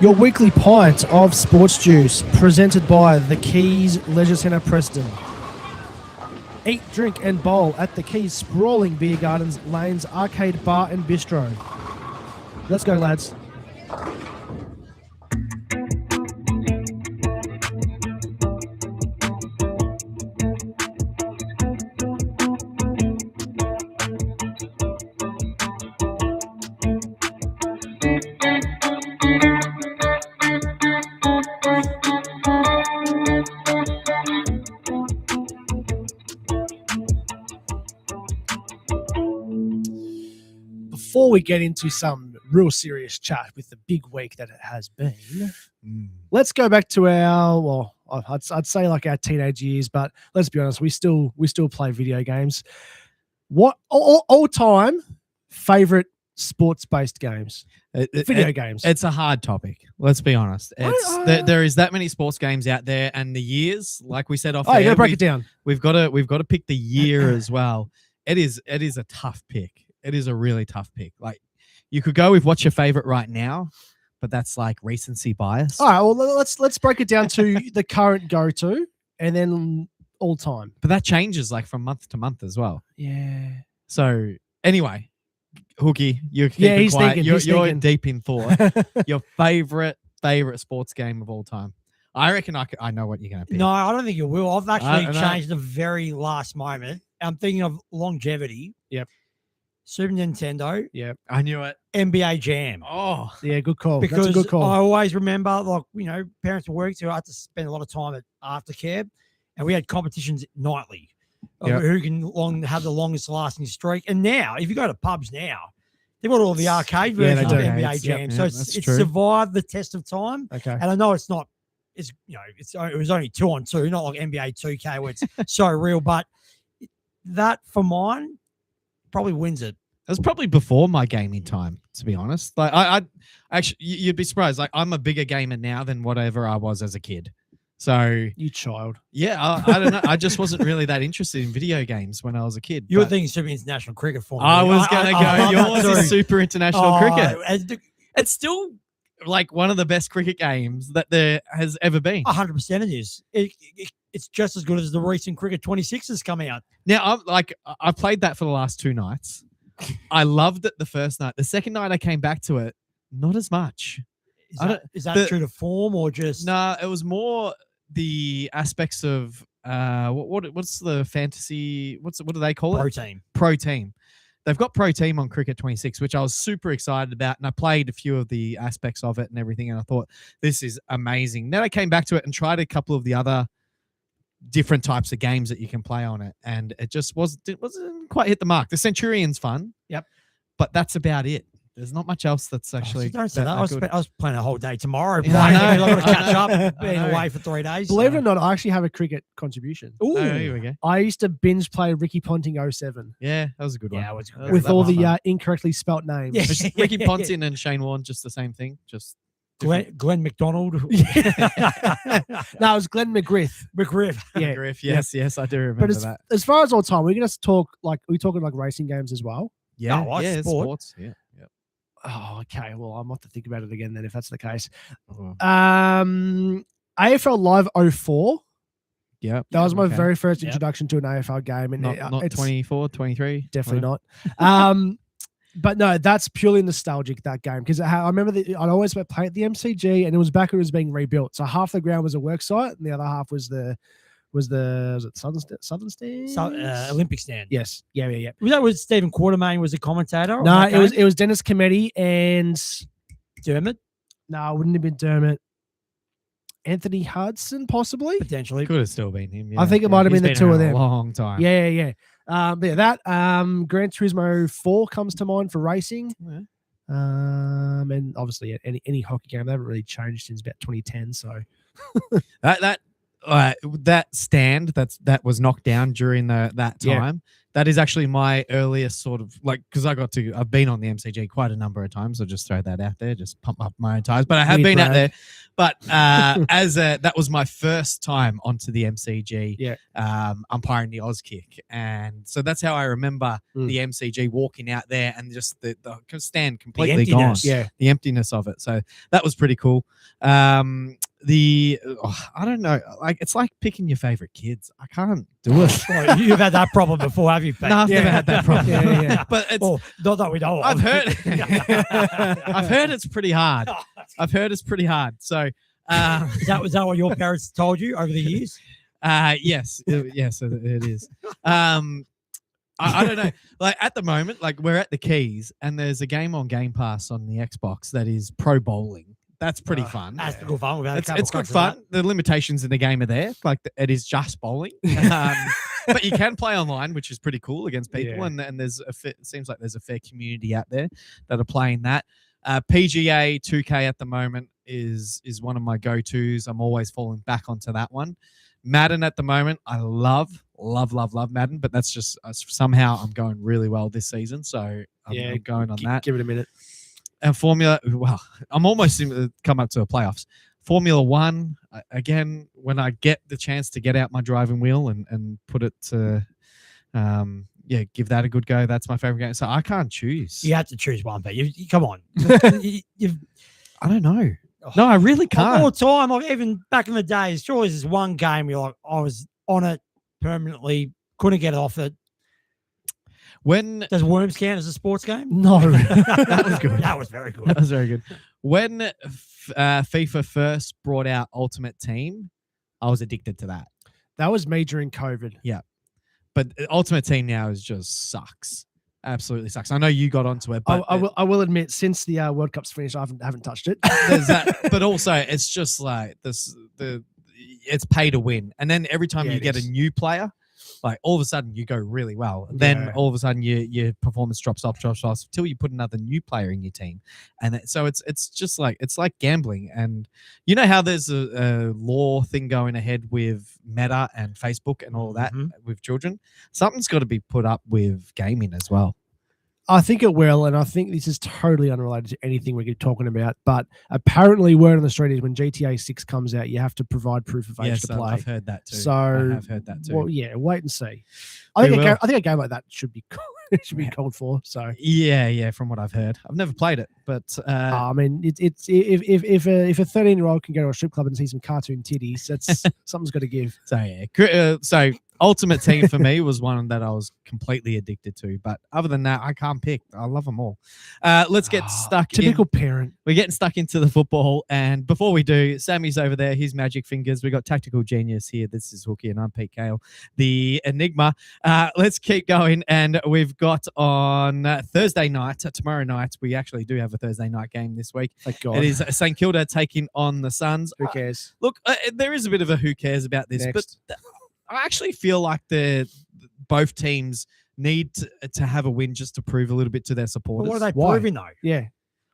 Your weekly pint of sports juice, presented by the Keys Leisure Centre, Preston. Eat, drink and bowl at the Keys sprawling beer gardens, lanes, arcade bar and bistro. Let's go, lads. Before we get into some real serious chat with the big week that it has been, let's go back to our, well, I'd say like our teenage years, but let's be honest, we still play video games. What all time favorite sports-based games? Video games. It's a hard topic. Let's be honest. There is that many sports games out there, and the years, like we said off. Oh, you gotta break it down. We've got to pick the year as well. It is a tough pick. It is a really tough pick. Like, you could go with what's your favorite right now, but that's like recency bias. All right, well, let's break it down to the current go-to and then all time. But that changes like from month to month as well. Yeah. So anyway, Hookie, you're he's quiet. thinking, You're thinking. deep in thought. Your favorite sports game of all time. I reckon I know what you're going to pick. No, I don't think you will. I've actually changed the very last moment. I'm thinking of longevity. Yep. Super Nintendo. Yep. I knew it. NBA Jam. Oh, yeah, good call. Because that's a good call. I always remember, like, parents were working, so I had to spend a lot of time at aftercare, and we had competitions nightly of who can have the longest lasting streak. And now, if you go to pubs now, they've got all the arcade versions of NBA Jam. Yep, so it's survived the test of time. Okay. And I know it's not, it was only 2-on-2, not like NBA 2K where it's so real, but that for mine probably wins it. It was probably before my gaming time, to be honest. Like I actually, you'd be surprised. Like, I'm a bigger gamer now than whatever I was as a kid. So you child. Yeah, I don't know. I just wasn't really that interested in video games when I was a kid. You were thinking Super International Cricket for me. I was gonna go. Yours is Super International Cricket. It's still like one of the best cricket games that there has ever been. 100% it is. It's just as good as the recent Cricket 26 has come out. Now, I've played that for the last 2 nights. I loved it the first night. The second night I came back to it, not as much. Is that true to form or just? No, it was more the aspects of what's the fantasy? What do they call it? Pro team. They've got Pro Team on Cricket 26, which I was super excited about, and I played a few of the aspects of it and everything, and I thought, this is amazing. Then I came back to it and tried a couple of the other different types of games that you can play on it, and it wasn't quite hit the mark. The Centurion's fun. Yep. But that's about it. There's not much else that's actually. Don't say that. I was playing a whole day tomorrow. Yeah, I know. I've got to catch up. Being away for 3 days. Believe it or not, I actually have a cricket contribution. Ooh. Oh, here we go. I used to binge play Ricky Ponting 07. Yeah, that was a good one. Yeah, it was good. With all the incorrectly spelt names. Yeah. Ricky Ponting and Shane Warne, just the same thing. Just Glenn McDonald. No, it was Glenn McGriff. Yeah. McGriff. Yes, I do remember that. As far as all time, we're going to talk we're talking like racing games as well. Yeah, sports. Yeah. Oh, okay. Well, I'm have to think about it again then if that's the case. Oh. AFL Live 04. Yeah. That was my very first introduction to an AFL game. And not it's 24, 23? Definitely not. But no, that's purely nostalgic, that game. Because I remember I'd always play at the MCG, and it was back when it was being rebuilt. So half the ground was a work site, and the other half was was it Southern Stand? Olympic Stand. Yes. Yeah. That was Stephen Quartermain was the commentator? No, it was Dennis Cometti and Dermot? No, it wouldn't have been Dermot. Anthony Hudson, possibly? Potentially. Could have still been him. Yeah. I think it might have been the two of them. A long time. Yeah. But yeah, that Gran Turismo 4 comes to mind for racing. Yeah. And obviously any hockey game, they haven't really changed since about 2010. So that stand that was knocked down during that time That is actually my earliest sort of because I've been on the MCG quite a number of times. I'll just throw that out there, just pump up my own tires. But I have been out there. But that was my first time onto the MCG, umpiring the Auskick, and so that's how I remember the MCG walking out there and just the stand completely gone, the emptiness of it. So that was pretty cool. I don't know, it's like picking your favorite kids. I can't do it. Well, you've had that problem before, have you, Pete? No, I've never had that problem. But it's not that we know. I've heard it's pretty hard. I've heard it's pretty hard. So is that what your parents told you over the years? Yes, it is. I don't know. Like at the moment, we're at the Keys, and there's a game on Game Pass on the Xbox that is pro bowling. That's pretty fun. That's good fun. It's good fun. The limitations in the game are there. It is just bowling, but you can play online, which is pretty cool against people. And there's it seems like there's a fair community out there that are playing that. PGA 2K at the moment is one of my go-tos. I'm always falling back onto that one. Madden at the moment, I love Madden, but that's just somehow I'm going really well this season, so I'm going on that. Give it a minute. And Formula, I'm almost come up to a playoffs. Formula One, again, when I get the chance to get out my driving wheel and put it to, give that a good go. That's my favorite game. So I can't choose. You have to choose one, but you come on. I don't know. No, I really can't. All the time, even back in the days, surely there's one game you're like, I was on it permanently, couldn't get off it. Does Worms count as a sports game? No. That was good. That was very good. That was very good. When FIFA first brought out Ultimate Team, I was addicted to that. That was me during COVID. Yeah. But Ultimate Team now just sucks. Absolutely sucks. I know you got onto it, but I will admit, since the World Cup's finished, I haven't touched it. There's that, but also it's just like this. It's pay to win, and then every time you get a new player, all of a sudden you go really well. Then all of a sudden your performance drops off until you put another new player in your team, and so it's just it's like gambling. And you know how there's a law thing going ahead with Meta and Facebook and all that with children. Something's got to be put up with gaming as well. I think it will, and I think this is totally unrelated to anything we're talking about, but apparently word on the street is when GTA 6 comes out, you have to provide proof of age to play. I've heard that too. So, I have heard that too. Well, yeah, wait and see. I think a game like that should be called for. So yeah, from what I've heard. I've never played it, but I mean, it's if a 13-year-old can go to a strip club and see some cartoon titties, that's something's got to give. So yeah, so Ultimate Team for me was one that I was completely addicted to. But other than that, I can't pick. I love them all. Let's get stuck. Typical parent. We're getting stuck into the football. And before we do, Sammy's over there. His magic fingers. We got Tactical Genius here. This is Hookie and I'm Pete Gale, the Enigma. Let's keep going. And we've got on Thursday night, tomorrow night, we actually do have a Thursday night game this week. Thank God. It is St Kilda taking on the Suns. Who cares? Look, there is a bit of a who cares about this, Next. but I actually feel like both teams need to have a win just to prove a little bit to their supporters. But what are they proving, though? Yeah.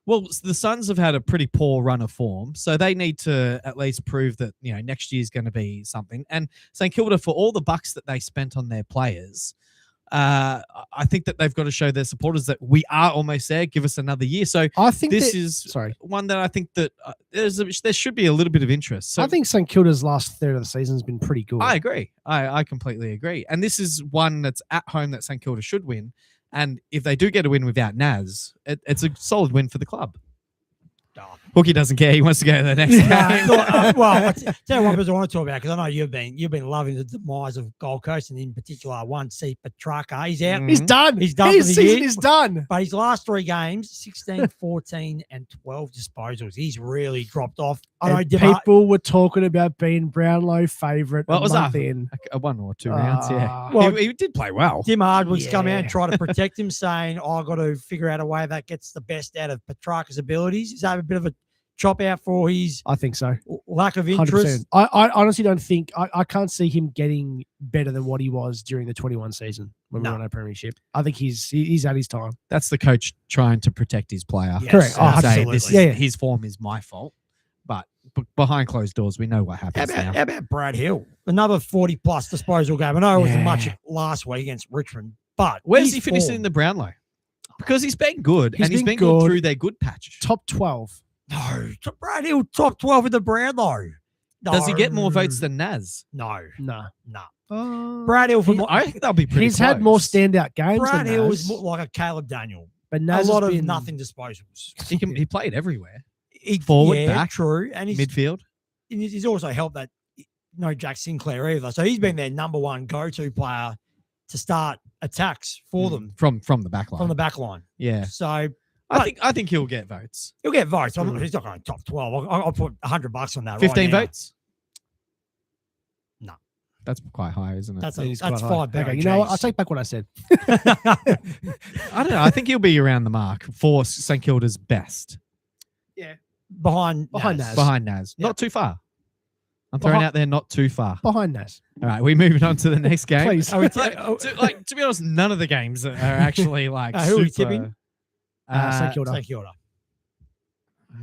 Well, the Suns have had a pretty poor run of form, so they need to at least prove that next year's going to be something. And St Kilda, for all the bucks that they spent on their players, I think that they've got to show their supporters that we are almost there. Give us another year. So I think this is one that I think that there should be a little bit of interest. So I think St Kilda's last third of the season has been pretty good. I agree. I completely agree. And this is one that's at home that St Kilda should win. And if they do get a win without Naz, it's a solid win for the club. Hookie doesn't care. He wants to go to the next game. Well, tell you one person I want to talk about, because I know you've been loving the demise of Gold Coast, and in particular one C Petrarca. He's out. He's done. He's done. His season is done. But his last 3 games, 16, 14, and 12 disposals. He's really dropped off. People were talking about being Brownlow favourite. Well, it was in a 1 or 2 rounds. Yeah. Well, he did play well. Tim Hardwood's come out and tried to protect him, saying, I've got to figure out a way that gets the best out of Petrarca's abilities. Is that a bit of a chop out for his I think so. Lack of interest? 100%. I honestly don't think I can't see him getting better than what he was during the 21 season when we won our premiership. I think he's at his time. That's the coach trying to protect his player. Yes. Correct. Absolutely. His form is my fault. But behind closed doors, we know what happens now. How about Brad Hill? Another 40-plus disposal game. I know it wasn't much last week against Richmond, But Where's his he finishing form- in the Brownlow? Because he's been good, He's and he's been been good good. through their good patches. Top 12. No, Brad Hill top 12 in the Brownlow. No. Does he get more votes than Naz? No, No. no. Brad Hill for I think they'll be pretty He's had more close. standout games Brad than Hill Naz, is more like a Caleb Daniel. but A Naz lot has of been, nothing disposals. He played everywhere. Forward, Forward, back, true, and midfield. he's also helped that no Jack Sinclair either. So he's been their number one go-to player to start attacks for them from the back line. from the back line. Yeah. So I think he'll get votes. he'll get votes. He's not going top 12. I'll put $100 on that. 15 right now. votes? No. That's quite high, isn't it? That's It is that's quite high. 5 better. Okay, you know what? I'll take back what I said. I don't know. I think he'll be around the mark for St Kilda's best. behind Naz. Behind Naz. Yeah. Not too far. I'm throwing out there, not too far. Behind Naz. All right, we're moving on to the next game. Please. Are we To be honest, none of the games are actually like who are we super. tipping? St Kilda. St Kilda.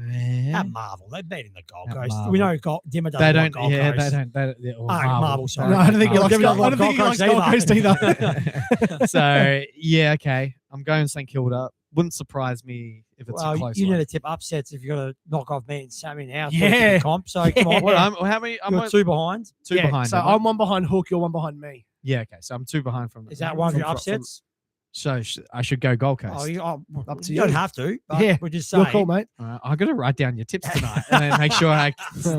Yeah. At Marvel, they've been in the Gold At Coast. Marvel. We know Dimmer doesn't They like don't. Gold Yeah, Coast. they don't. Or Marvel, sorry. No, I don't think he Oh, likes Dimmer Gold, I doesn't don't think he like likes Gold Coast either. So yeah, okay. I'm going St Kilda. Wouldn't surprise me if it's a Well, close you one. need to tip upsets if you're going to knock off me and Sammy now. Yeah. Comp. So come on. What, how many? I'm You're 2 behind. two Yeah, behind. so am I? I'm one behind Hook, you're one behind me. Yeah, okay. So I'm 2 behind from. Is that one of your From- upsets? So I should go Gold Coast. Up to you don't you. have to. But Yeah, we're just Your saying. call, mate. I've got to write down your tips tonight and then make sure I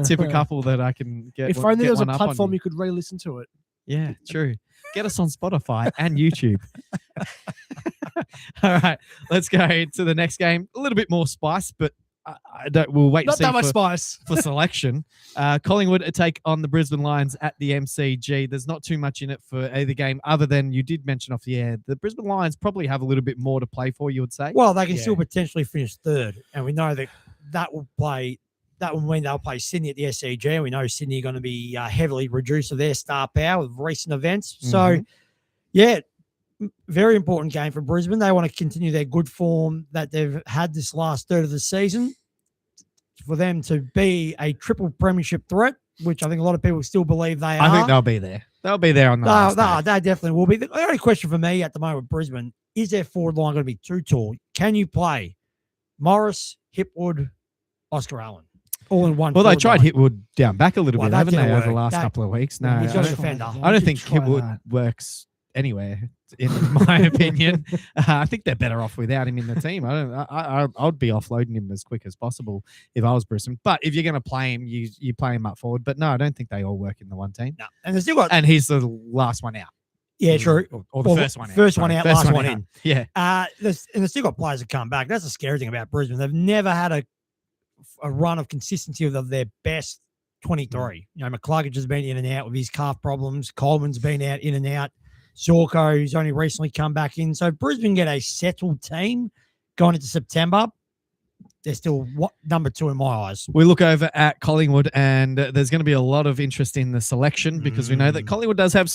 tip a couple that I can get. If only get there was a one up on platform you. you could re-listen to it. Yeah, true. Get us on Spotify and YouTube. All right, let's go to the next game. A little bit more spice, but I don't. We'll wait Not and see that much for, spice. for selection. Collingwood take on the Brisbane Lions at the MCG. There's not too much in it for either game, other than you did mention off the air. The Brisbane Lions probably have a little bit more to play for. You would say. Well, they can Yeah. still potentially finish third, and we know that will play. That will mean they'll play Sydney at the SCG, and we know Sydney are going to be heavily reduced of their star power with recent events. So, yeah, very important game for Brisbane. They want to continue their good form that they've had this last third of the season. For them to be a triple premiership threat, which I think a lot of people still believe they are. I think they'll be there. They'll be there on the last day. They definitely will be. The only question for me at the moment with Brisbane is their forward line going to be too tall? Can you play Morris, Hipwood, Oscar Allen all in one? Well, they forward tried line? Hipwood down back a little Well, bit, that haven't they, didn't over the work. last That- couple of weeks? No, He's I got a don't- defender. I don't think Try Hipwood that. works anywhere, in my opinion. I think they're better off without him in the team. I'd be offloading him as quick as possible if I was Brisbane. But if you're going to play him, you play him up forward. But no, I don't think they all work in the one team. No. And they still got, And he's the last one out. yeah, true. Or the Well, first one out. first one sorry. out, First last one in. Yeah. And they've still got players that come back. That's the scary thing about Brisbane. They've never had a run of consistency of their best 23. You know, McCluggage has been in and out with his calf problems. Coleman's been out in and out. Zorko, who's only recently come back in. So if Brisbane get a settled team going into September, they're still number 2 in my eyes. We look over at Collingwood, and there's going to be a lot of interest in the selection because we know that Collingwood does have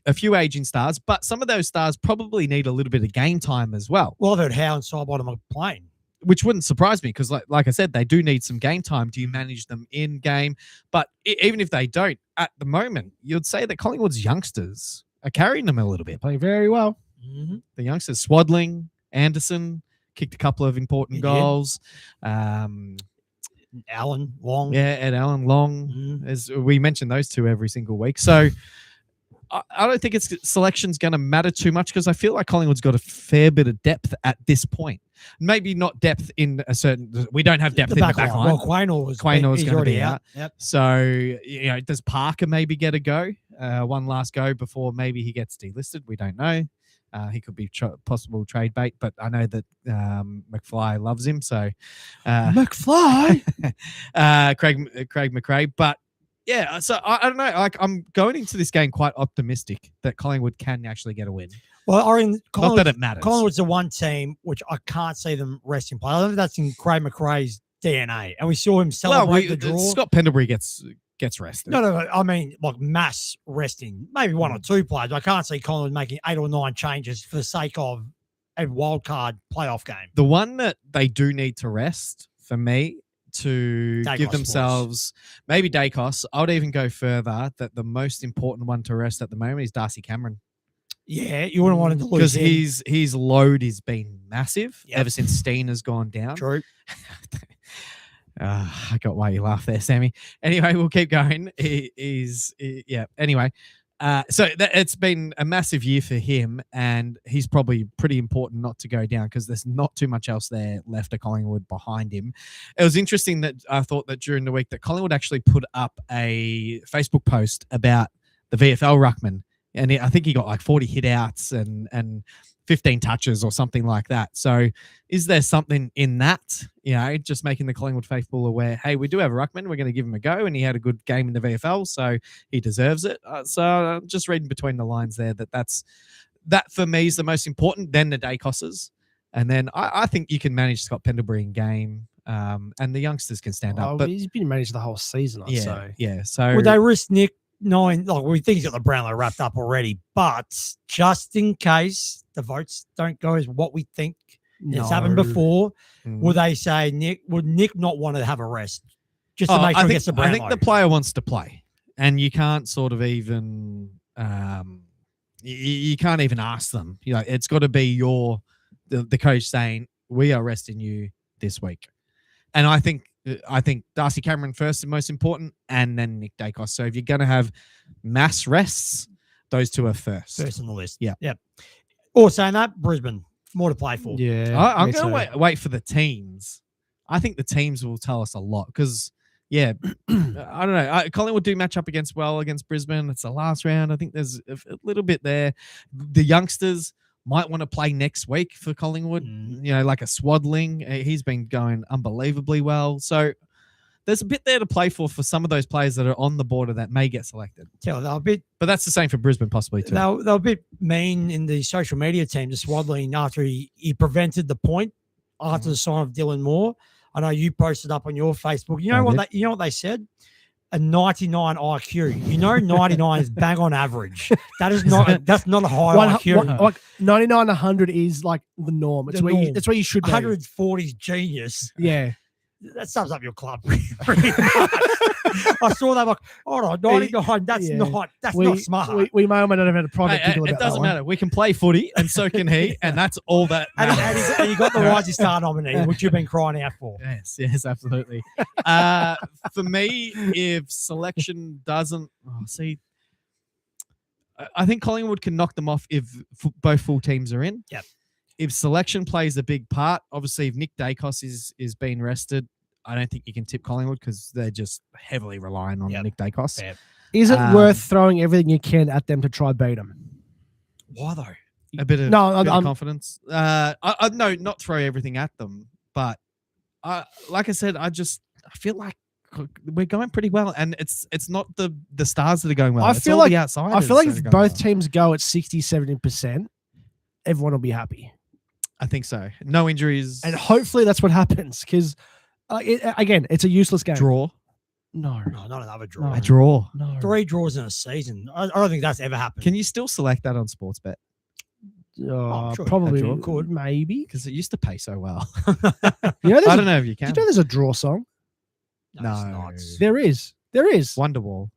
a few aging stars, but some of those stars probably need a little bit of game time as well, Well, I've heard Howe and Sidebottom are playing. which wouldn't surprise me because, like I said, they do need some game time. Do you manage them in game? But even if they don't, at the moment, you'd say that Collingwood's youngsters are carrying them a little bit. Playing very well. Mm-hmm. The youngsters, Swadling, Anderson, kicked a couple of important He did. goals. Allen, Long. Yeah, Ed Allen, Long. Mhm. As we mention those two every single week. So I don't think selection's going to matter too much because I feel like Collingwood's got a fair bit of depth at this point. Maybe not depth in a certain. We don't have depth in the back line. Well, Quaynor's Quaynor's he's gonna already be out. out. Yep. So does Parker maybe get a go? One last go before maybe he gets delisted. We don't know. He could be possible trade bait, but I know that McFly loves him. So McFly. Craig McRae. But yeah, so I don't know. Like I'm going into this game quite optimistic that Collingwood can actually get a win. Well, I mean, Not that it matters. Collingwood's the one team which I can't see them resting play. I don't think that's in Craig McRae's DNA. And we saw him celebrate the draw. Scott Pendlebury gets rested. No. I mean, like mass resting. Maybe 1 or 2 players. I can't see Collingwood making 8 or 9 changes for the sake of a wild card playoff game. The one that they do need to rest for me to Dacos give themselves maybe Dacos. I would even go further that the most important one to rest at the moment is Darcy Cameron. Yeah, you wouldn't want him to lose because him. his load has been massive Yep. ever since Steen has gone down. True. I got why you laughed there, Sammy. Anyway, we'll keep going. Anyway, so it's been a massive year for him, and he's probably pretty important not to go down because there's not too much else there left of Collingwood behind him. It was interesting that I thought that during the week that Collingwood actually put up a Facebook post about the VFL ruckman, and I think he got like 40 hit outs and 15 touches or something like that. So is there something in that, just making the Collingwood faithful aware, hey, we do have a ruckman, we're going to give him a go, and he had a good game in the VFL, so he deserves it. So I'm just reading between the lines there that for me is the most important, then the Dacosses. And then I think you can manage Scott Pendlebury in game, and the youngsters can stand up. But he's been managed the whole season, I'd say. Yeah. So would they risk Nick knowing, like, we think he's got the Brownlow wrapped up already, but just in case the votes don't go as what we think has happened before, would they say would Nick not want to have a rest just to make sure he gets the Brownlow? I think the player wants to play, and you can't sort of even you can't even ask them. It's got to be the coach saying, we are resting you this week. And I think Darcy Cameron first and most important, and then Nick Dacos. So if you're going to have mass rests, those two are first on the list. Yeah. Or saying that, Brisbane, more to play for. Yeah. I'm going to wait for the teams. I think the teams will tell us a lot because, I don't know. Collingwood do match up against Brisbane. It's the last round. I think there's a little bit there. The youngsters might want to play next week for Collingwood, like a Swaddling. He's been going unbelievably well. So there's a bit there to play for some of those players that are on the border that may get selected. Yeah, they're a bit, but that's the same for Brisbane possibly too. They're a bit mean in the social media team to Swaddling after he prevented the point after the sign of Dylan Moore. I know you posted up on your Facebook. You know what they said? A 99 IQ. 99 is bang on average. That's not a high IQ. Like 99, 100 is like the norm. It's where you should be. 140 is genius. Yeah. That sums up your club. Pretty much. I saw that like, all right, 99. That's not smart. We may or may not have had a project. It doesn't matter. We can play footy, and so can he, and that's all that matters. And you got the Rising Star nominee, which you've been crying out for. Yes, absolutely. For me, if selection doesn't, I think Collingwood can knock them off if both full teams are in. Yep. If selection plays a big part, obviously, if Nick Dacos is being rested, I don't think you can tip Collingwood because they're just heavily relying on Nick Dacos. Yep. Is it worth throwing everything you can at them to try beat them? Why though? A bit of confidence. No, not throw everything at them, but like I said, I feel like we're going pretty well, and it's not the stars that are going well. I feel like the outsiders. I feel like if both teams go at 60-70%, everyone will be happy. I think so. No injuries. And hopefully that's what happens because, again, it's a useless game. Draw? No, not another draw. A draw? No. 3 draws in a season. I don't think that's ever happened. Can you still select that on Sportsbet? Sure probably could, maybe. Because it used to pay so well. I don't know if you can. Do you know there's a draw song? No. There is. Wonderwall.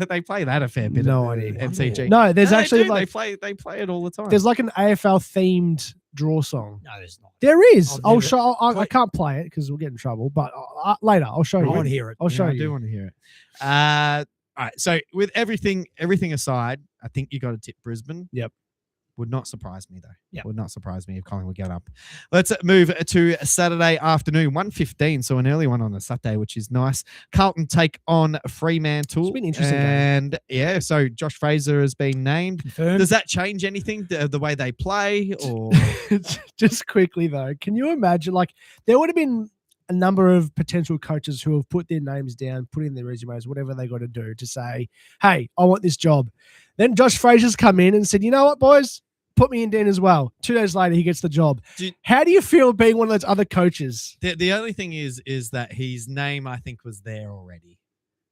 they play that a fair bit. No idea. MCG. No, there's actually they play it all the time. There's like an AFL themed draw song. No, there's not. There is. I'll show. I can't play it because we'll get in trouble. But later, I'll show you. I want to hear it. I'll show you. I do want to hear it. All right. So with everything aside, I think you got to tip Brisbane. Yep. Would not surprise me though. Yeah. Would not surprise me if Collingwood get up. Let's move to Saturday afternoon, 1:15. So an early one on a Saturday, which is nice. Carlton take on Fremantle. It's been interesting. And so Josh Fraser has been named. Confirmed. Does that change anything, the way they play? Or just quickly though, can you imagine? Like there would have been a number of potential coaches who have put their names down, put in their resumes, whatever they got to do to say, "Hey, I want this job." Then Josh Fraser's come in and said, "You know what, boys? Put me in Den as well." 2 days later, he gets the job. How do you feel being one of those other coaches? The only thing is that his name, I think, was there already.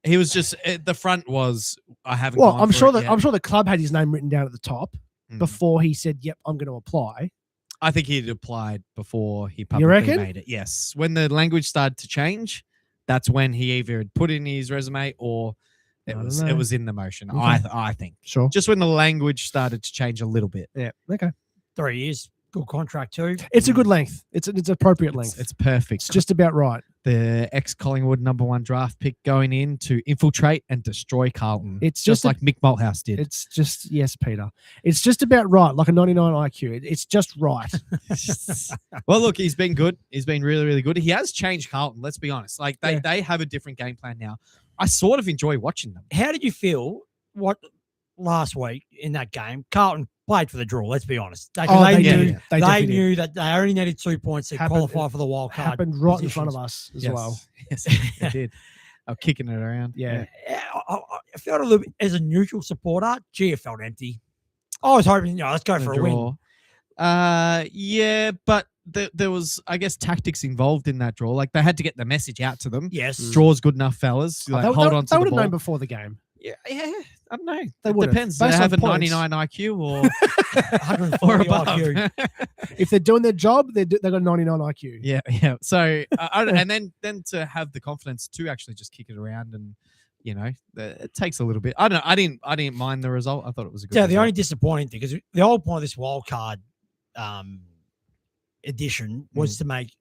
He was just the front was. I haven't. Well, I'm sure the club had his name written down at the top before he said, "Yep, I'm going to apply." I think he'd applied before he publicly made it. Yes, when the language started to change, that's when he either had put in his resume or It I was don't it know. was in the motion. Okay. I think Sure. just when the language started to change a little bit. Yeah. Okay. 3 years, good contract too. It's a good length. It's appropriate length. It's perfect. It's just about right. the ex-Collingwood #1 draft pick going in to infiltrate and destroy Carlton. It's just just a- like Mick Malthouse did. It's just yes, Peter. It's just about right, like a 99 IQ. It's just right. Well, look, he's been good. He's been really, really good. He has changed Carlton. Let's be honest. Like Yeah. they have a different game plan now. I sort of enjoy watching them. How did you feel last week in that game? Carlton played for the draw. Let's be honest. They did. they definitely did. knew that they only needed 2 points to Happened- qualify for the wild card. Happened right in front of us as well. Yes, they did. I'm kicking it around. Yeah. I felt a little bit as a neutral supporter. Gee, it felt empty. I was hoping, let's go The for a win. draw. Yeah, but there was, I guess, tactics involved in that draw. Like they had to get the message out to them. Yes. Draw's good enough, fellas. Like, hold on to They the would have ball. known before the game. Yeah, I don't know. They It would've. depends. They Based on have a points. 99 IQ or 140 above. IQ. If they're doing their job, they got 99 IQ. Yeah. So, and then to have the confidence to actually just kick it around, and it takes a little bit. I don't know. I didn't mind the result. I thought it was a good. Yeah, the result. only disappointing thing, because the whole point of this wild card edition was to make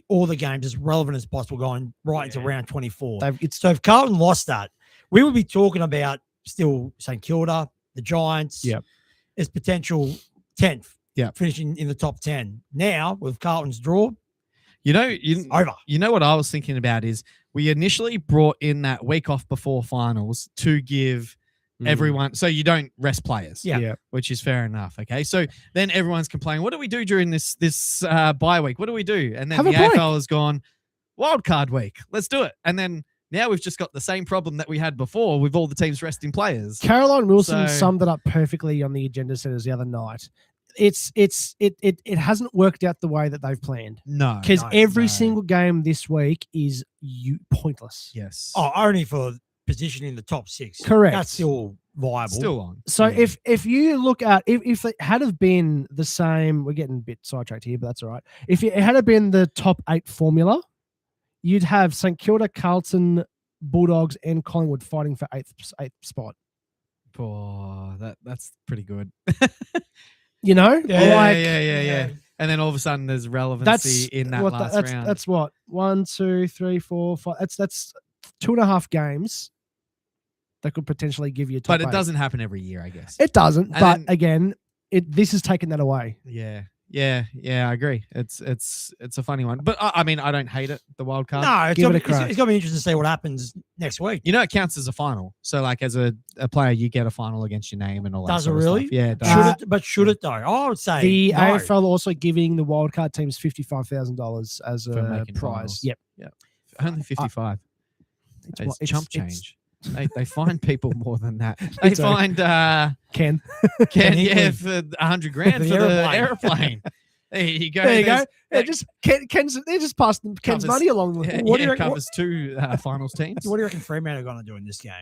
all the games as relevant as possible going right into round 24. So if Carlton lost that, we would be talking about still St Kilda, the Giants, Yep. as potential 10th, Yep. finishing in the top 10. Now, with Carlton's draw, it's over. You know what I was thinking about is we initially brought in that week off before finals to give everyone, so you don't rest players. Yeah. Which is fair enough. Okay. So then everyone's complaining, what do we do during this bye week? What do we do? And then Have the a break. AFL has gone, wild card week. Let's do it. And then now we've just got the same problem that we had before with all the teams resting players. Caroline Wilson So- summed it up perfectly on the agenda setters the other night. It hasn't worked out the way that they've planned. No. Because every no. single game this week is pointless. Yes. Only for position in the top 6. Correct. That's still viable. Still on. So Yeah. if you look at if it had have been the same, we're getting a bit sidetracked here, but that's all right. If it had have been the top 8 formula, you'd have St Kilda, Carlton, Bulldogs, and Collingwood fighting for eighth spot. That's pretty good. Yeah. And then all of a sudden there's relevancy in that last round. That's what 1, 2, 3, 4, 5. That's 2.5 games that could potentially give you. But it doesn't happen every year, I guess. It doesn't. And But then- again, this has taken that away. Yeah, I agree. It's a funny one, but I mean, I don't hate it. The wild card. No, Give it a crack. it's going to be interesting to see what happens next week. It counts as a final. So, like, as a player, you get a final against your name and all that. Does it sort of really? stuff. Yeah, it does. Should it though? I would say The no. AFL also giving the wildcard teams $55,000 as For a making prize. finals. Yep. Only 55 It's It's, what- it's- chump it's- change. They find people more than that. They It's a- find Ken. Hinkley. for $100,000 for The the aeroplane. airplane. There you go. There you go. There's- Yeah, just Ken's. They just passed Ken's Covers- money along. Yeah, What do you yeah, reckon- covers 2 finals teams. What do you reckon Fremantle are going to do in this game?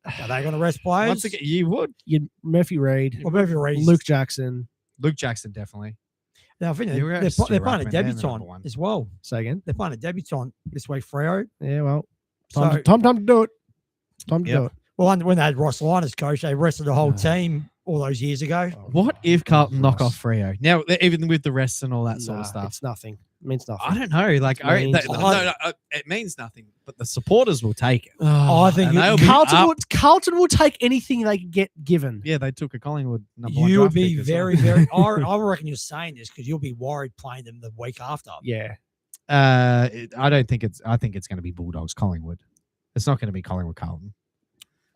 Are they going to rest players? Once again, you would. Murphy Reid, Or maybe Reece? Luke Jackson. Luke Jackson, definitely. Now, I think You were they're Stu playing a Ruckman, they're the debutant number one. as well. Say again. They're playing a debutant this week, Freo. Yeah, well, So, time to do it. Time to Yep. do it. well, when they had Ross Lyon as coach, they rested the whole No. team all those years ago. What if Carlton knock Ross. off Freo? Now, even with the rest and all that sort of Nah, stuff. It's nothing. It means nothing. I don't know. Like, It means nothing. it means nothing, but the supporters will take it. I think And you- they'll be Carlton up. Carlton will take anything they can get given. Yeah, they took a Collingwood #1 You would draft be pick as well. very, very. I reckon you're saying this because you'll be worried playing them the week after. Yeah. I don't think it's. I think it's going to be Bulldogs Collingwood. It's not going to be Collingwood Carlton.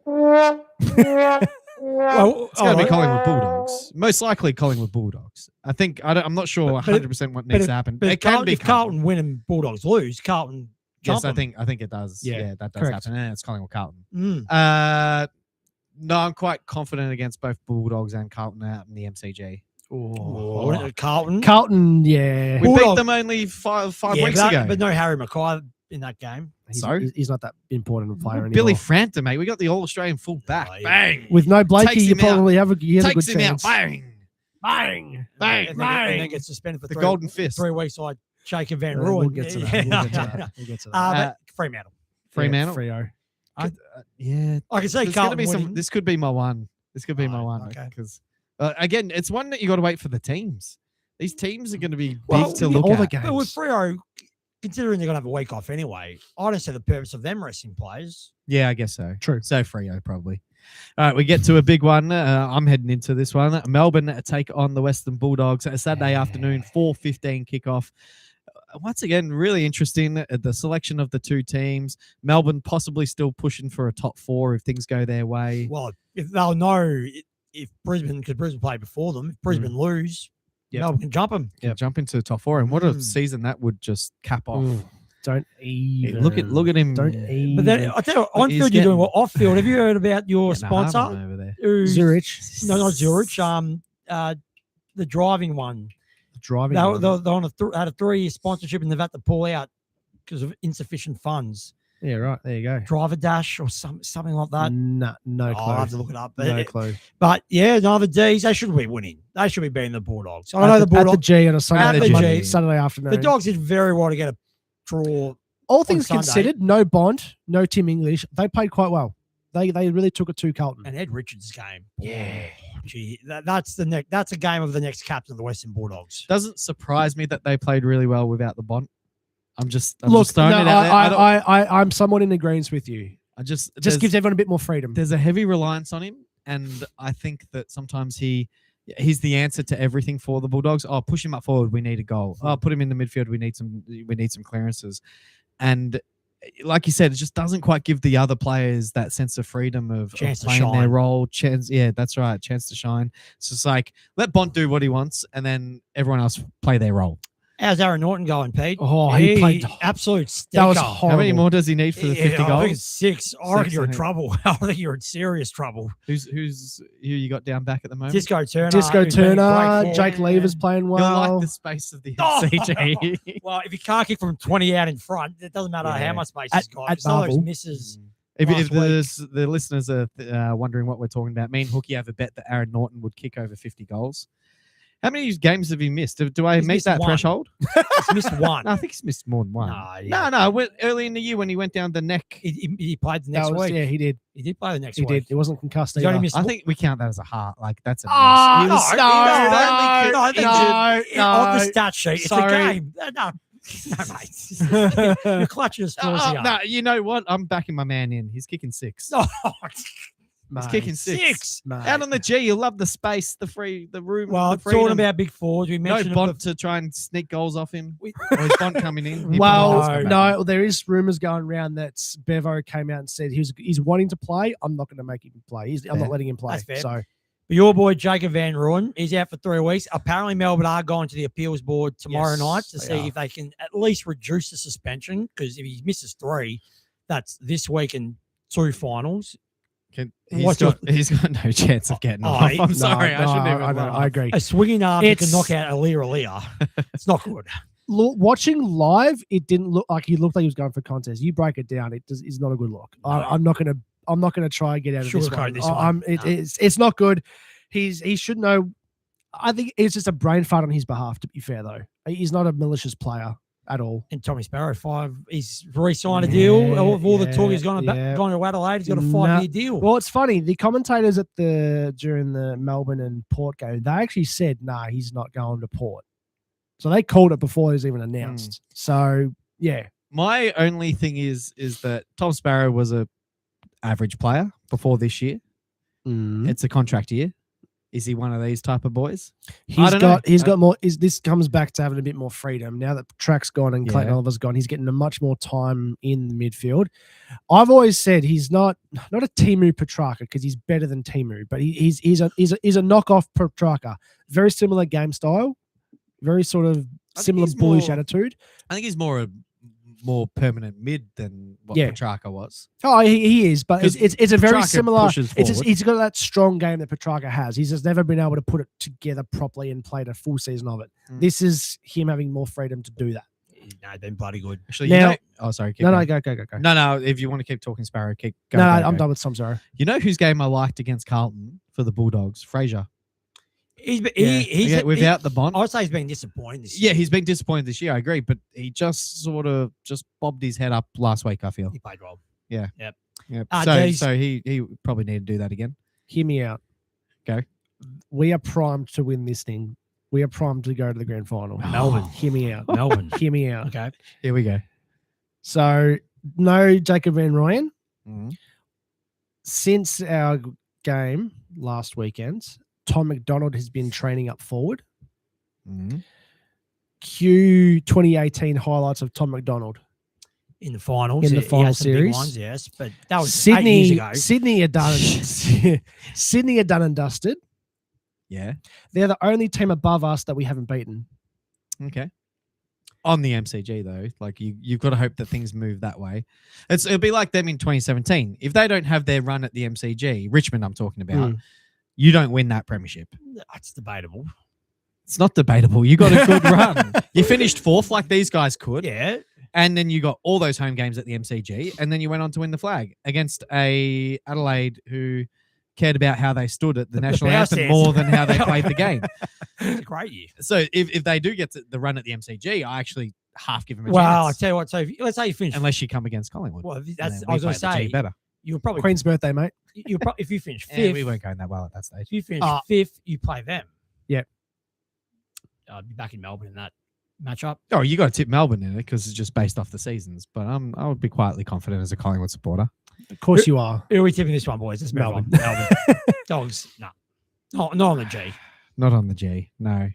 Well, It's going to be Collingwood Bulldogs. Most likely Collingwood Bulldogs. I think. I'm not sure But it- 100% what needs to happen. But It can be if Carlton win and Bulldogs lose, Carlton. Yes, jump 'em. I think it does. Yeah, Yeah, that does correct. happen. And it's Collingwood Carlton. Mm. No, I'm quite confident against both Bulldogs and Carlton out in the MCG. Oh, Carlton. Carlton, yeah. We Bulldog- beat them only five Yeah, weeks but, ago. but no Harry Mackay in that game. So? He's not that important a player anymore. Billy Frampton, mate. We got the All-Australian full back. Oh, yeah. Bang. With no Blakey, Takes you him out. probably have a good Takes him chance. out. Bang. Bang. Bang. And Bang. then gets suspended for The three, golden fist. 3 weeks like Jacob Van We'll Rooyen. get to that. We'll get to that. We'll get to that. But Fremantle. Fremantle. Yeah, Freo. Yeah. I can say There's gonna Carlton be winning. this could be my one. This could be my one. okay. Because again, it's one that you got to wait for the teams. These teams are going to be big Well, to look all at. the But with games. Freo, considering they're going to have a week off anyway, I don't see the purpose of them resting players. Yeah, I guess so. True. So Freo probably. All right, we get to a big one. I'm heading into this one. Melbourne take on the Western Bulldogs. A Saturday afternoon, 4:15 kickoff. Once again, really interesting. The selection of the two teams. Melbourne possibly still pushing for a top 4 if things go their way. Well, if they'll know if Brisbane, because Brisbane played before them, if Brisbane lose, Yep. Melbourne can jump them. Yeah, jump into the top 4, and what a season that would just cap off. Don't even Look at him. Don't even. But then I tell you, on He's field you're doing getting- well. Off field, have you heard about your Getting a hard sponsor? one over there. Who's- Zurich No, not Zurich. The driving one. driving. They one. were on had a 3-year sponsorship and they've had to pull out because of insufficient funds. Yeah, right. There you go. Driver Dash or something like that. No clue. I'll have to look it up. No clue. But yeah, another D's. They should be winning. They should be beating the Bulldogs. I know At the the Bulldogs. G on a Sunday, At the Monday- G. Saturday afternoon. The Dogs did very well to get a draw. All things Sunday. considered, no Bond, no Tim English. They played quite well. They really took it to Carlton. And Ed Richards' game. Yeah. Gee, that's a game of the next captain of the Western Bulldogs. Doesn't surprise me that they played really well without the Bond. I'm just Look, throwing no, it out there. I'm somewhat in agreement with you. Just Just gives everyone a bit more freedom. there's a heavy reliance on him, and I think that sometimes he's the answer to everything for the Bulldogs. Oh, push him up forward, we need a goal. Oh, put him in the midfield, we need some clearances. And like you said, it just doesn't quite give the other players that sense of freedom of Chance to playing their shine. role. Yeah, that's right. Chance to shine. It's just like let Bont do what he wants, and then everyone else play their role. How's Aaron Norton going, Pete? Oh, he played. absolute stinker. That was How many horrible. more does he need for the 50 I think goals? it's 6. I reckon 6, you're I in think. trouble. I think you're in serious trouble. Who you got down back at the moment? Disco Turner. Disco who's been in Turner, great Jake form. Lever's playing You'll well. like the space of the Oh! MCG. Well, if you can't kick from 20 out in front, it doesn't matter Yeah. how much space At- he's got. at Some of those Marvel. misses. If last the listeners are wondering what we're talking about, me and Hookie have a bet that Aaron Norton would kick over 50 goals. How many games have he missed? Do I He's meet missed that one. threshold? He's missed one. No, I think he's missed more than one. No, Early in the year when he went down the neck. He played the next week. Yeah, he did. He did play the next He week. did. It wasn't concussed He's only either. missed I think we count that as a heart. Like that's a Ah, miss. no, He was- no, only no, on the no. stat sheet. It's Sorry. a game. No, mate. You're clutching at straws here. No, you know what? I'm backing my man in. He's kicking 6. No, He's kicking 6. Mate. Out on the G, you love the space, the room. well, the talking freedom. about big forwards, we No mentioned Bont to try and sneak goals off him. We- Or is Bont coming in? He Well, probably has come back. no, there is rumors going around that Bevo came out and said he's wanting to play. I'm not going to make him play. I'm Fair. not letting him play. That's fair. So your boy Jacob Van Rooyen, he's out for 3 weeks. Apparently, Melbourne are going to the appeals board tomorrow Yes, night to they see are. if they can at least reduce the suspension. Because if he misses 3, that's this week and 2 finals. He's got no chance of getting Oh, off. he- I'm sorry. No, I shouldn't even I laugh. agree. A swinging arm you can It's- knock out Aaliyah. It's not good. Watching live, it didn't look like he looked like he was going for contest. You break it down, it's not a good look. No. I'm not gonna try and get out of this Sugarcoat one. this one. No. It's not good. He should know. I think it's just a brain fart on his behalf. To be fair, though, he's not a malicious player at all. And Tommy Sparrow, 5. He's re-signed a deal. Of all the talk, he's gone yeah. to Adelaide. He's got a 5-year deal. Well, it's funny. The commentators during the Melbourne and Port game, they actually said, "Nah, he's not going to Port." So they called it before it was even announced. So yeah, My only thing is that Tom Sparrow was a average player before this year. It's a contract year. Is he one of these type of boys? he's don't know. got more. This comes back to having a bit more freedom now that Track's gone and Clayton Yeah. Oliver's gone. He's getting a much more time in the midfield. I've always said he's not a Timu Petrarca because he's better than Timu, but he's a knockoff Petrarca. Very similar game style, very sort of think similar he's bullish more- attitude. I think he's more permanent mid than what Yeah. Petrarca was. Oh, he is, but 'Cause it's a very Petrarca similar. pushes It's just, forward. he's got that strong game that Petrarca has. He's just never been able to put it together properly and played a full season of it. Mm. This is him having more freedom to do that. No, they've been bloody good. Actually, Now- oh, sorry. keep No, going. go. No. If you want to keep talking Sparrow, go. No, go, I'm go. done with Tom Zero. You know whose game I liked against Carlton for the Bulldogs? Fraser. He's Yeah, without the Bond. I'd say he's been disappointing this year. Yeah, he's been disappointed this year. I agree, but he just sort of bobbed his head up last week. I feel. He played well. Yeah. Yep. Yep. D's. So he probably need to do that again. Hear me out. Go. We are primed to win this thing. We are primed to go to the grand final. Melbourne. Hear me out. Melbourne. Hear me out. Okay. Here we go. So, no Jacob Van Rooyen. Mhm. Since our game last weekend, Tom McDonald has been training up forward. Mhm. Q 2018 highlights of Tom McDonald. In the finals. In the he final had some big series. ones, yes, but that was 8 years ago. Sydney are done. Sydney are done and dusted. Yeah. They're the only team above us that we haven't beaten. Okay. On the MCG though, like you've got to hope that things move that way. It'll be like them in 2017. If they don't have their run at the MCG, Richmond, I'm talking about, you don't win that premiership. That's debatable. It's not debatable. You got a good run. You finished fourth like these guys could. Yeah. And then you got all those home games at the MCG, and then you went on to win the flag against a Adelaide who cared about how they stood at the national anthem more than how they played the game. It's a great year. So if they do get the run at the MCG, I actually half give them a Well, I'll chance. tell you what. So let's say you finish. Unless you come against Collingwood. Well, And that's then I was we going to play the G say. better. You'll probably Queen's birthday, mate. if you finish Yeah, fifth. we weren't going that well at that stage. If you finish fifth, you play them. Yep. I'd be back in Melbourne in that matchup. Oh, you got to tip Melbourne in it because it's just based off the seasons. But I would be quietly confident as a Collingwood supporter. Of course you are. Who are we tipping this one, boys? It's Melbourne. Melbourne. Dogs, no. Not on the G. Not on the G, no.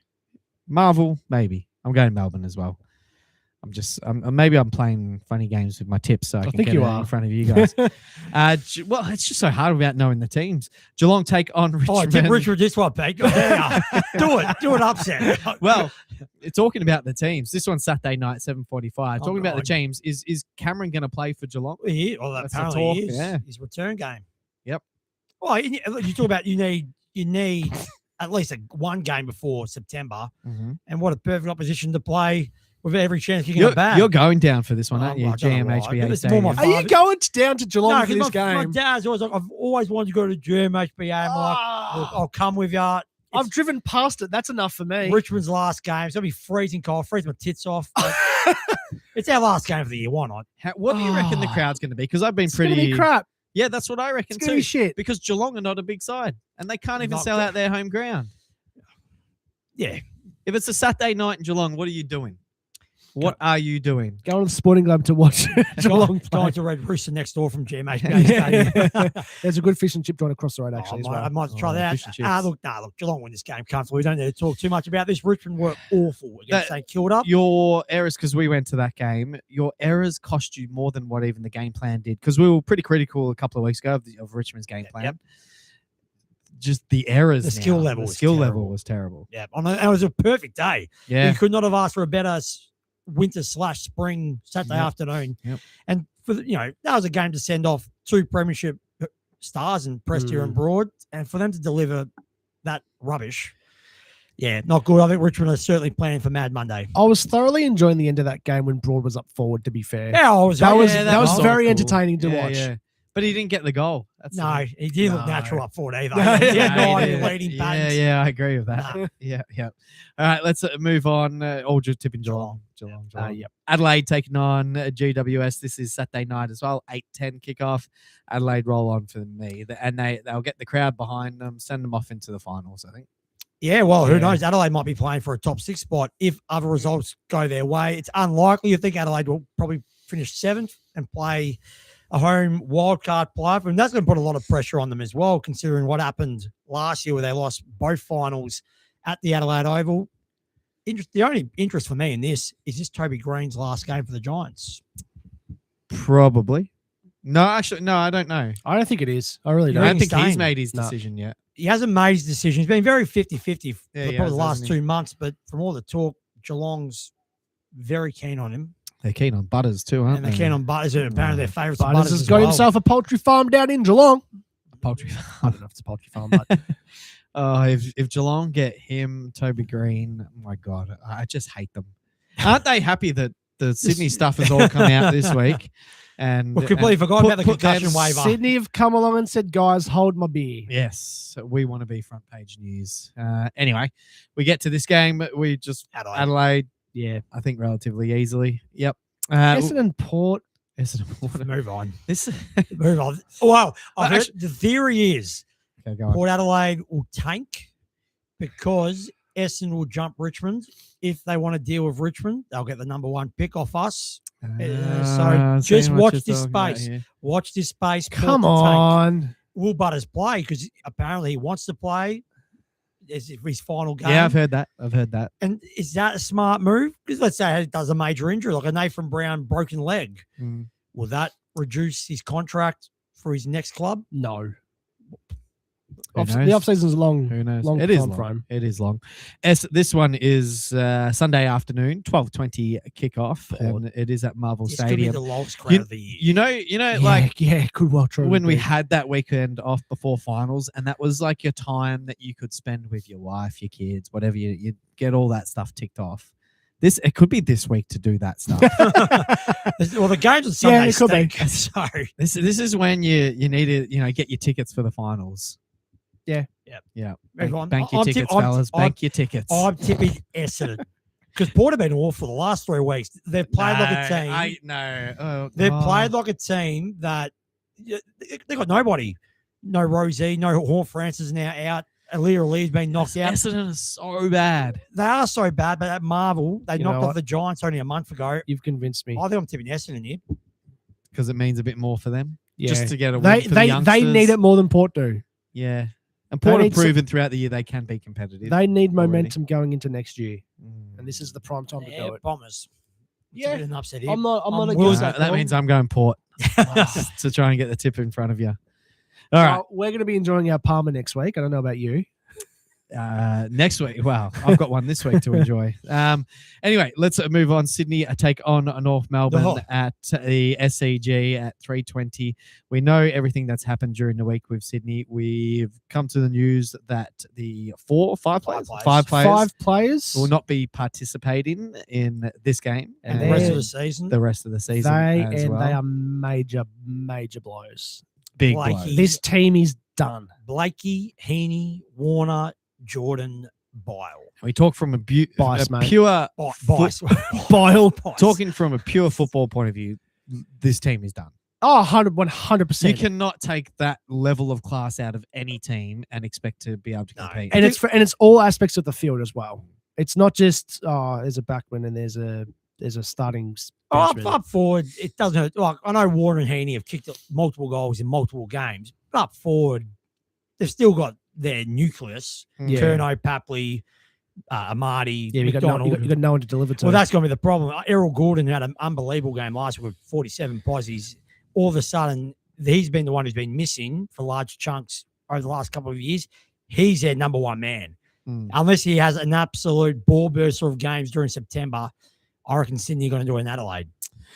Marvel, maybe. I'm going Melbourne as well. Maybe I'm playing funny games with my tips so I can think get you it are in front of you guys. Well, it's just so hard about knowing the teams. Geelong take on Richmond. Tip Richmond this one, Pete. Do it upset. Well, talking about the teams, this one's Saturday night, 7:45. Talking about the teams, is Cameron going to play for Geelong? Well, That's the apparently talk, he is. yeah. His return game. Yep. Well, you talk about you need at least one game before September, and what a perfect opposition to play with every chance you can get back. You're going down for this one, aren't you? I don't know why. GMHBA It's Stadium. more my Are you going down to Geelong for this My game? dad's always like, I've always wanted to go to GMHBA. I'm like, look, I'll come with you. I've driven past it. That's enough for me. Richmond's last game. It's going to be freezing cold, freezing my tits off. It's our last game of the year. Why not? What do you reckon the crowd's going to be? Because I've been It's going to pretty be crap. Yeah, that's what I reckon It's going to be too. shit. Because Geelong are not a big side, and they can't even Not sell good. out their home ground. Yeah. If it's a Saturday night in Geelong, what are you doing? What are you doing? Going to the Sporting Club to watch Geelong play. Going to Red Rooster next door from GMHBA Stadium. There's a good fish and chip joint across the road, actually. I might try that fish and out. chips. Look, Geelong win this game comfortably. We don't need to talk too much about this. Richmond were awful against St Kilda. Your errors, because we went to that game, your errors cost you more than what even the game plan did. Because we were pretty critical a couple of weeks ago of Richmond's game plan. Yep. Just the errors. The skill level was skill terrible. level was terrible. Yeah, it was a perfect day. Yeah. You could not have asked for a better winter/spring Saturday afternoon. Yep. And for that was a game to send off two premiership stars in Preston and Broad, and for them to deliver that rubbish. Yeah, not good. I think Richmond are certainly planning for Mad Monday. I was thoroughly enjoying the end of that game when Broad was up forward, to be fair. Yeah, that was so very cool. entertaining to Yeah, watch. yeah. But he didn't get the goal. No, he didn't look No. natural up forward either. No, He had no he idea didn't. leading patterns. Yeah, I agree with that. Nah. Yeah. All right, let's move on. All just tipping Geelong. Yep. Adelaide taking on GWS. This is Saturday night as well, 8:10 kickoff. Adelaide roll on for me, and they'll get the crowd behind them, send them off into the finals, I think. Yeah, well, who Yeah. knows? Adelaide might be playing for a top 6 spot if other results go their way. It's unlikely. You think Adelaide will probably finish 7th and play a home wildcard playoff, and that's going to put a lot of pressure on them as well, considering what happened last year where they lost both finals at the Adelaide Oval. The only interest for me in this is this Toby Green's last game for the Giants. Probably. No, actually, no, I don't know. I don't think it is. I really I don't. don't think he's staying? made his No. decision yet. He hasn't made his decision. He's been very 50-50 for Yeah, he probably has, the last hasn't he? 2 months, but from all the talk, Geelong's very keen on him. They're keen on Butters too, aren't And they're they? keen on Butters, and apparently their favourites are Butters Butters has as got well. himself a poultry farm down in Geelong. Poultry. I don't know if it's a poultry farm, but If Geelong get him, Toby Green, oh my God, I just hate them. Aren't they happy that the Sydney stuff has all come out this week? And We completely forgot about the put them concussion waiver. Sydney have come along and said, guys, hold my beer. Yes, we want to be front page news. Anyway, we get to this game. We just Adelaide. Adelaide, Yeah. I think relatively easily. Yep. Essendon Port. Move on. This. Move on. Well, Actually- the theory is Okay, go on. Port Adelaide will tank because Essendon will jump Richmond. If they want to deal with Richmond, they'll get the number 1 pick off us. So just seeing what watch you're this talking about space. here. Watch this space. Port Come to tank. on. Will Butters play? Because apparently he wants to play. Is his final game. Yeah, I've heard that. And is that a smart move? Because let's say he does a major injury, like a Nathan Brown broken leg. Mm. Will that reduce his contract for his next club? No. Who The knows? off season's long. Who knows? Long It is time long. frame. It is long. This one is Sunday afternoon, 12:20 kickoff, and it is at Marvel This could be Stadium. the longest crowd of the year. You know, Yeah, could well try. when we had that weekend off before finals, and that was like your time that you could spend with your wife, your kids, whatever you get all that stuff ticked off. It could be this week to do that stuff. Well, the games on Sunday it could be. stink. So This is when you need to get your tickets for the finals. Yeah. Yeah. Move on. Bank your I'm tickets, I'm- fellas. I'm- Bank your tickets. I'm tipping Essendon because Port have been awful the last 3 weeks. They've played like a team. They've played like a team that they got nobody. No Rosie, no Horn Francis now out. Aaliyah Lee's been knocked out. Essendon is so bad. They are so bad, but at Marvel, they You knocked know off the Giants only a month ago. You've convinced me. I think I'm tipping Essendon here. Because it means a bit more for them. Yeah. Just to get a win They for the they youngsters. need it more than Port do. Yeah. And They Port have need some- proven throughout the year they can be competitive. They need already. momentum going into next year, Mm. and this is the prime time to Yeah, do it. Bombers. It's Yeah. a bit of an upset here. I'm not I'm against willing- that. that means I'm going Port to try and get the tip in front of you. All right. We're going to be enjoying our Palmer next week. I don't know about you. Next week. Wow, I've got one this week to enjoy. Anyway, let's move on. Sydney take on North Melbourne Oh. at the SCG at 3:20. We know everything that's happened during the week with Sydney. We've come to the news that the five players Five players. will not be participating in this game and And the rest of then the season. the rest of the season. They as well. are major blows. big Blakey. blows. This team is done. Blakey, Heaney, Warner, Jordan, Bile. We talk from a Bias, mate. pure Bice. Bile. talking from a pure football point of view. This team is done. Oh, 100%. You cannot take that level of class out of any team and expect to be able to No. compete. and it's all aspects of the field as well. It's not just there's a backman and there's a starting benchman. Up forward, it doesn't hurt. Like, I know Warner and Heaney have kicked multiple goals in multiple games, but up forward, they've still got their nucleus. Yeah. Curnow, Papley, Amati, Yeah, you got, no, McDonald. you got no one to deliver to. Well, that's going to be the problem. Errol Gordon had an unbelievable game last week with 47 posies. All of a sudden, he's been the one who's been missing for large chunks over the last couple of years. He's their number one man. Mm. Unless he has an absolute ball burster of games during September, I reckon Sydney are going to do it in Adelaide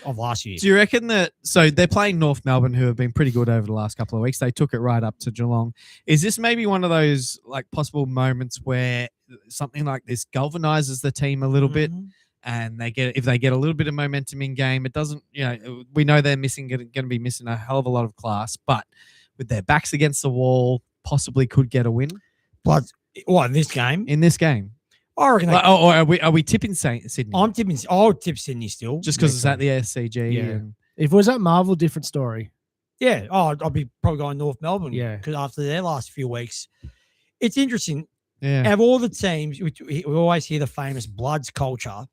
of last year. Do you reckon that? So they're playing North Melbourne, who have been pretty good over the last couple of weeks. They took it right up to Geelong. Is this maybe one of those like possible moments where something like this galvanizes the team a little bit, Mhm. and if they get a little bit of momentum in game, it doesn't. We know they're going to be missing a hell of a lot of class, but with their backs against the wall, possibly could get a win But in this game, in this game. I reckon they, Or are we tipping Sydney? I'm tipping. I'll tip Sydney still. Just because it's at the SCG. Yeah. And, If it was at Marvel, different story. Yeah. Oh, I'll be probably going North Melbourne. Yeah. Because after their last few weeks, it's interesting. yeah. Out of all the teams, we always hear the famous Bloods culture.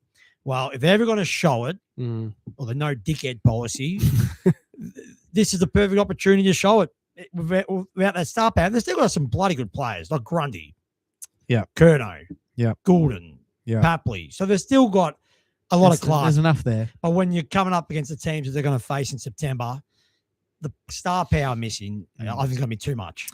Well, if they're ever going to show it, or the no dickhead policy, this is the perfect opportunity to show it. Without that star power, they've still got some bloody good players like Grundy, Curnow, Goulden, Papley. So they've still got a lot of class. There's enough there. But when you're coming up against the teams that they're going to face in September, the star power missing, I think it's going to be too much.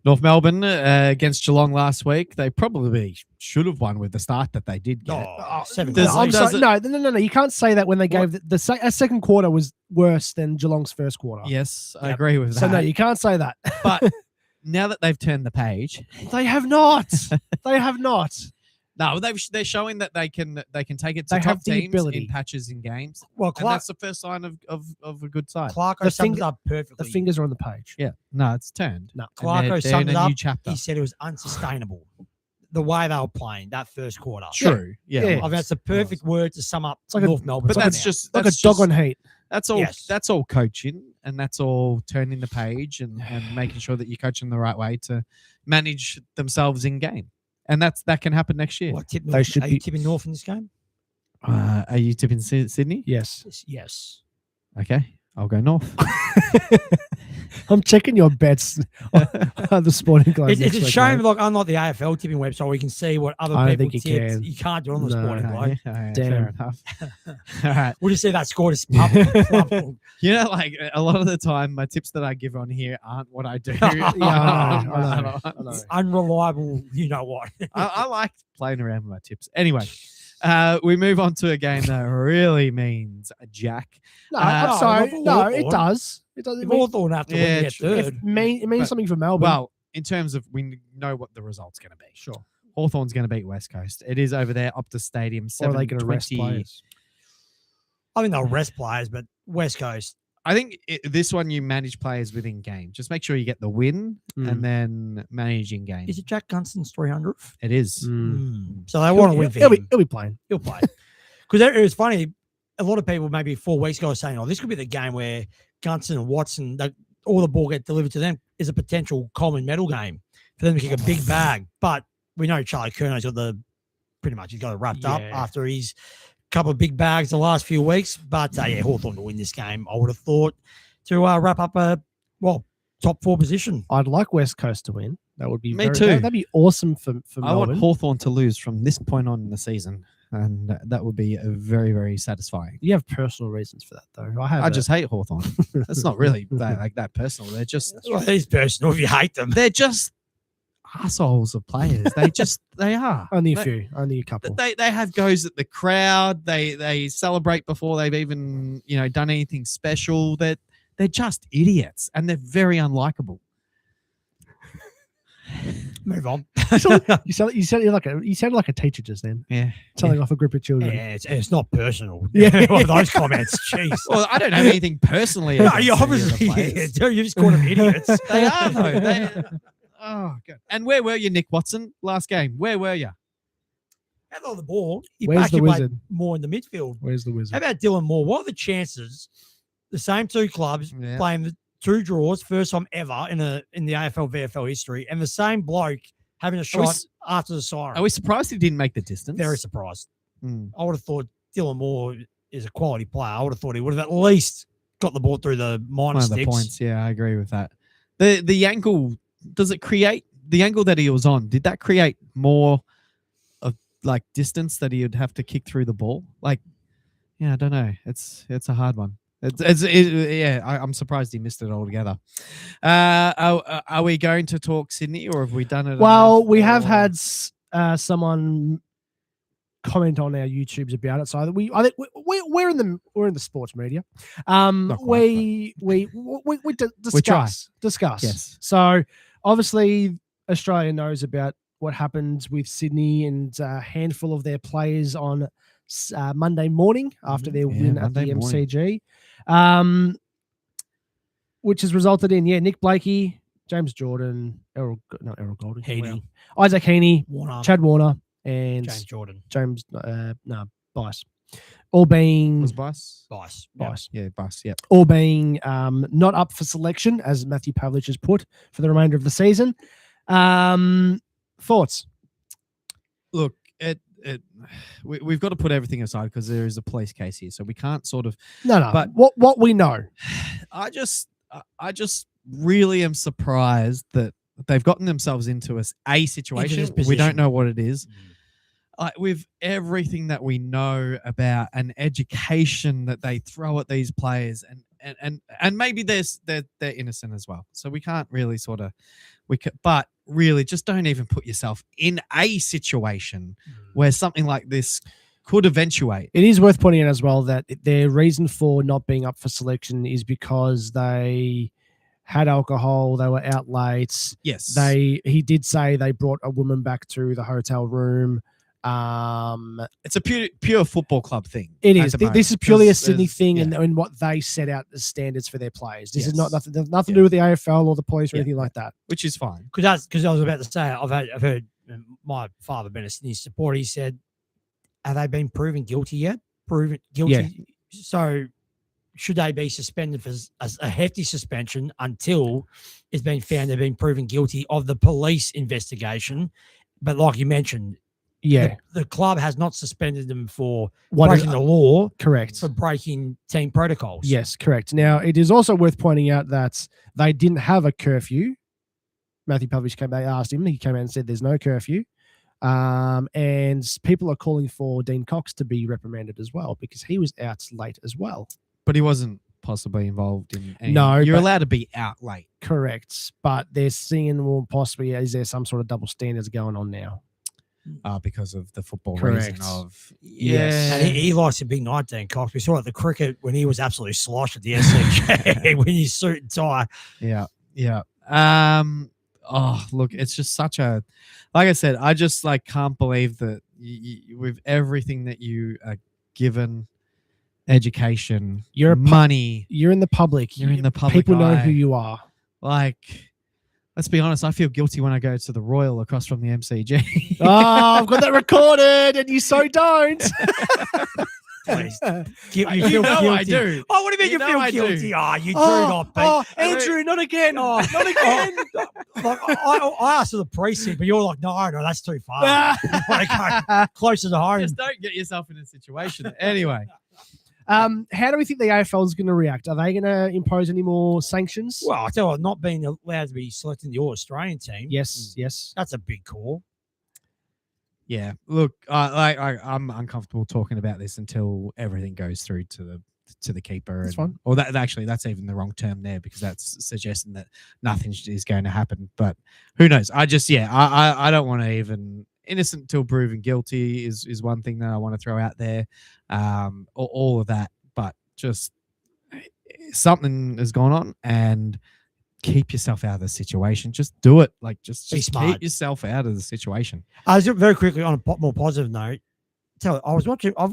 North Melbourne against Geelong last week. They probably should have won with the start that they did get. Seven Does- goals. I'm does sorry, no. You can't say that when they gave the second quarter was worse than Geelong's first quarter. Yes, I Yep. agree with that. So no, you can't say that. But now that they've turned the page, They have not. They have not. no, they're showing that they can take it to They top have the teams ability. in patches in games, Well, and Clark, that's the first sign of a good side. Clarko The summed finger- it up perfectly. The fingers are on the page. Yeah, no, it's turned. No. And Clarko they're summed in it a new up. chapter. He said it was unsustainable. The way they were playing that first quarter. True. Yeah. Yeah. it I mean, was. that's the perfect word to sum up It's like a- North Melbourne. But right that's now. just Like that's a dog just- on heat. That's all. Yes. That's all coaching, and that's all turning the page and making sure that you're coaching the right way to manage themselves in game, and that can happen next year. What, tip They North, should are be- you tipping North in this game? Are you tipping Sydney? Yes. Yes. Okay, I'll go North. I'm checking your bets on the Sporting Globe. It's next a week, shame, mate. like unlike the AFL tipping website, we can see what other I don't people think you tipped. can. You can't do it on the No. Sporting Globe. Yeah, Damn. fair enough. All right. We'll just see that score just pump. You know, like a lot of the time, my tips that I give on here aren't what I do. Yeah, I know. It's unreliable. You know what? I like playing around with my tips. Anyway, we move on to a game that really means Jack. No, Uh, I'm sorry. not for No, Hawthorn. it does. It does. If Hawthorn have to win to get true. third. It means But- something for Melbourne. Well, in terms of we know what the result's going to be. sure. Hawthorn's going to beat West Coast. It is over there, Optus Stadium, Or are they going to rest 7:20. players? I think they'll rest players, but West Coast. I think this one you manage players within game. Just make sure you get the win Mm. and then manage in game. Is it Jack Gunston's 300th? It is. So they want to win for He'll him. be playing. He'll play. Because it was funny. A lot of people maybe 4 weeks ago were saying, "Oh, this could be the game where Gunston and Watson, all the ball get delivered to them, is a potential Coleman medal game for them to kick a big bag." But we know Charlie Curno's got pretty much he's got it wrapped up Yeah. after his couple of big bags the last few weeks. But yeah, Hawthorn to win this game, I would have thought, to wrap up a top 4 position. I'd like West Coast to win. That would be Me too. That'd be awesome for I want Melbourne. Hawthorn to lose from this point on in the season, and that would be very, very satisfying. You have personal reasons for that, though. I just hate Hawthorn. That's not really that personal. They're just Well, it is personal if you hate them. they're just assholes of players. They are. only a They- few, only a couple. They have goes at the crowd. They celebrate before they've even done anything special. They're just idiots, and they're very unlikable. Move on. you sounded like a teacher just then, Yeah. telling off a group of children. Yeah, it's not personal. Yeah. One of those comments. Jeez. Well, I don't have anything personally. No, against you any of the obviously players. you just call them idiots. They are though. Oh god. And where were you, Nick Watson? Last game. Where were you? Had on the ball. He Where's actually the played wizard? more in the midfield. Where's the wizard? How about Dylan Moore? What are the chances the same 2 clubs Yeah. playing the 2 draws, first time ever in the AFL VFL history, and the same bloke having a shot after the siren? Are we surprised he didn't make the distance? Very surprised. Mm. I would have thought Dylan Moore is a quality player. I would have thought he would have at least got the ball through the minor One of the sticks. points. Yeah, I agree with that. The angle, does it create the angle that he was on? Did that create more of like distance that he would have to kick through the ball? Like, yeah, I don't know. It's a hard one. I'm surprised he missed it altogether. Are we going to talk Sydney, or have we done it? Well, enough, we have or- had someone comment on our YouTubes about it. So I think we're in the sports media. Not quite, We try. discuss. Yes. So obviously Australia knows about what happened with Sydney and a handful of their players on Monday morning after their Yeah, win at the Monday morning. MCG, which has resulted in Nick Blakey, James Jordan, Errol Golding, Heaney. wow. Isaac Heaney, Warner, Chad Warner, and James Jordan. Bice, all being Was Bice? Bice. Yeah, Bice. Yeah. all being not up for selection, as Matthew Pavlich has put, for the remainder of the season. Thoughts? Look, we've got to put everything aside because there is a police case here, so we can't sort of. No. But- what we know, I just really am surprised that they've gotten themselves into a situation. this We don't position. know what it is. With everything that we know about an education that they throw at these players, and maybe they're innocent as well. So we can't really but really just don't even put yourself in a situation where something like this could eventuate. it is worth pointing out as well that their reason for not being up for selection is because they had alcohol, they were out late. Yes. He did say they brought a woman back to the hotel room. It's a pure football club thing. It at is. the This moment. is purely a There's- Sydney thing, yeah. and what they set out as standards for their players. This is Yes. nothing to do with the AFL or the police or Yeah. anything like that. Which is fine. Because I was about to say, I've heard my father being a Sydney supporter. He said, "Have they been proven guilty yet? Proven guilty." Yeah. So should they be suspended for a hefty suspension until it's been found they've been proven guilty of the police investigation? But like you mentioned, the club has not suspended them for breaking the law. Correct. For breaking team protocols. Yes, correct. Now, it is also worth pointing out that they didn't have a curfew. Matthew Pavlich came back, asked him, he came out and said there's no curfew. And people are calling for Dean Cox to be reprimanded as well because he was out late as well. But he wasn't possibly involved in any. No, you're allowed to be out late. Correct. But they're seeing, well, possibly, is there some sort of double standards going on now? Because of the football Correct. reason of yes. And he likes a big night, Dean Cox. We saw it at the cricket when he was absolutely sloshed at the SCG when his suit and tie. Yeah. Oh, look, it's just such a, like I said, I just like can't believe that with everything that you are given, education, you're money, you're in the public. You're in the public. People know who you are. Like, let's be honest, I feel guilty when I go to the Royal across from the MCG. Oh, I've got that recorded, and you so don't. Please. You know guilty. I do. Oh, what do you mean you feel guilty? Oh, you do not. Oh, Andrew, not again. Oh, not again. Like, I asked for the precinct, but you're like, no, that's too far. Like, closer to home. Just don't get yourself in a situation. Anyway. How do we think the AFL is going to react? Are they going to impose any more sanctions? Well, I tell you what, not being allowed to be selected in the All-Australian team. Yes. That's a big call. Yeah, look, I'm uncomfortable talking about this until everything goes through to the keeper. That's fine. Or that's even the wrong term there because that's suggesting that nothing is going to happen. But who knows? I don't want to even innocent until proven guilty is one thing that I want to throw out there. All of that, but just something has gone on and. Keep yourself out of the situation. Just do it. Like, just keep yourself out of the situation. Very quickly on a more positive note. I was watching. I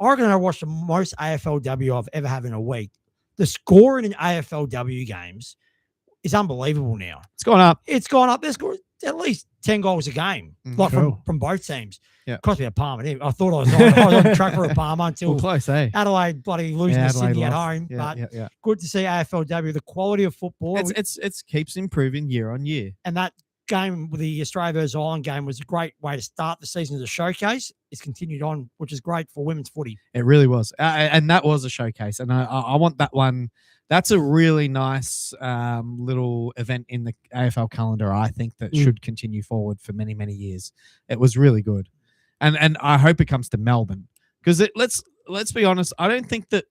reckon I watched the most AFLW I've ever had in a week. The scoring in AFLW games is unbelievable now. It's gone up. They scored at least 10 goals a game, from both teams. Yeah, cost me a Palmer. I thought I was on track for a Palmer until close, eh? Adelaide bloody losing to Sydney at home. Yeah. Good to see AFLW, the quality of football. It keeps improving year on year. And that game with the Australia versus Ireland game was a great way to start the season as a showcase. It's continued on, which is great for women's footy. It really was. And that was a showcase. And I want that one. That's a really nice little event in the AFL calendar, I think, that should continue forward for many, many years. It was really good. And I hope it comes to Melbourne. Because let's be honest, I don't think that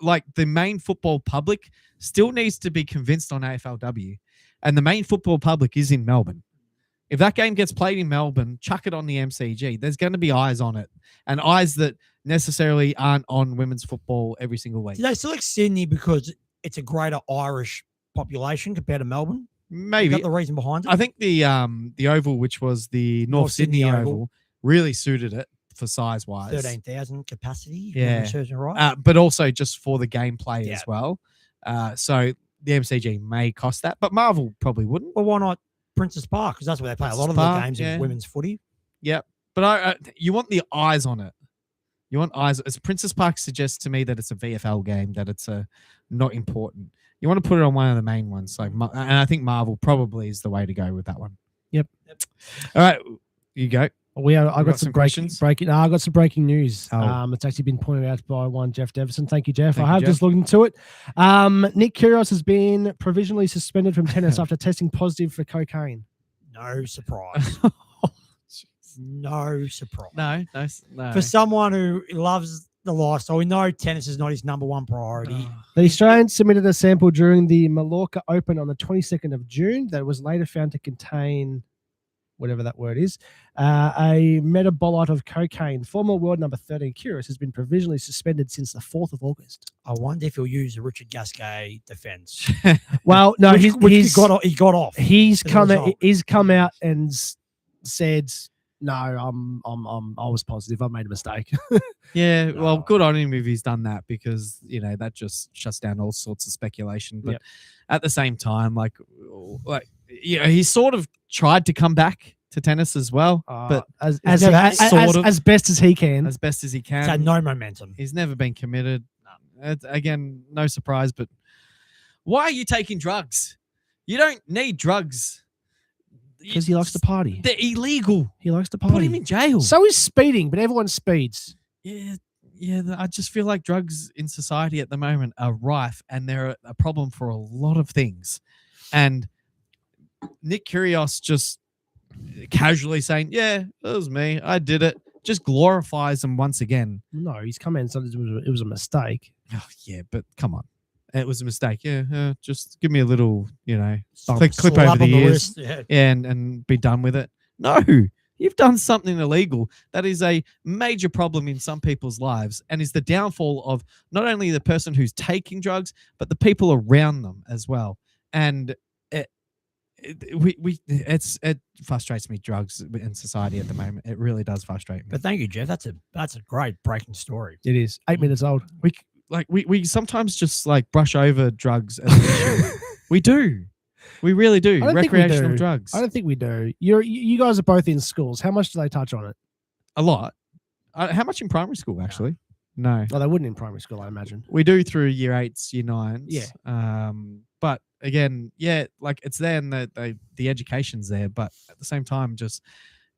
like the main football public still needs to be convinced on AFLW. And the main football public is in Melbourne. If that game gets played in Melbourne, chuck it on the MCG. There's going to be eyes on it. And eyes that necessarily aren't on women's football every single week. Did they select Sydney because it's a greater Irish population compared to Melbourne? Maybe. Is that the reason behind it? I think the Oval, which was the North Sydney Oval, really suited it for size-wise. 13,000 capacity. Yeah. Right. But also just for the gameplay as well. So the MCG may cost that, but Marvel probably wouldn't. Well, why not Princess Park? Because that's where they play a lot of the games of women's footy. Yeah. But you want the eyes on it. You want eyes. As Princess Park suggests to me that it's a VFL game, that it's not important. You want to put it on one of the main ones. And I think Marvel probably is the way to go with that one. Yep. All right. You go. I got some questions. I got some breaking news. Oh. It's actually been pointed out by one Jeff Devison. Thank you, Jeff. Thank I have you, just looked into it. Nick Kyrgios has been provisionally suspended from tennis after testing positive for cocaine. No surprise. No surprise. No. For someone who loves the lifestyle, we know tennis is not his number one priority. The Australian submitted a sample during the Mallorca Open on the 22nd of June that was later found to contain whatever that word is, a metabolite of cocaine. Former world number 13 Kyrgios has been provisionally suspended since the 4th of August. I wonder if he'll use the Richard Gasquet defense. Well, no, he got off. He's come out and said, no, I was positive. I made a mistake. Yeah, well, good on him if he's done that, because that just shuts down all sorts of speculation. But at the same time, he sort of tried to come back to tennis as well, but as best as he can. As best as he can. It's had no momentum. He's never been committed. Again, no surprise, but why are you taking drugs? You don't need drugs. Because he likes to party. They're illegal. He likes to party. Put him in jail. So is speeding, but everyone speeds. Yeah. I just feel like drugs in society at the moment are rife, and they're a problem for a lot of things. And Nick Kyrgios just casually saying, "Yeah, it was me. I did it," just glorifies them once again. No, he's come in and said it was a mistake. Oh, yeah, but come on. It was a mistake. Yeah, just give me a little, Slap clip over the on ears. wrist, yeah. And be done with it. No, you've done something illegal. That is a major problem in some people's lives, and is the downfall of not only the person who's taking drugs, but the people around them as well. And it frustrates me, drugs in society at the moment. It really does frustrate me. But thank you, Jeff. That's a great breaking story. It is 8 minutes old. We sometimes just like brush over drugs as an issue. We do. We really do. Recreational drugs. I don't think we do. You guys are both in schools. How much do they touch on it? A lot. How much in primary school, actually? No. Well, they wouldn't in primary school, I imagine. We do through year 8s, year 9s. Yeah. But again, like it's there and the education's there, but at the same time, just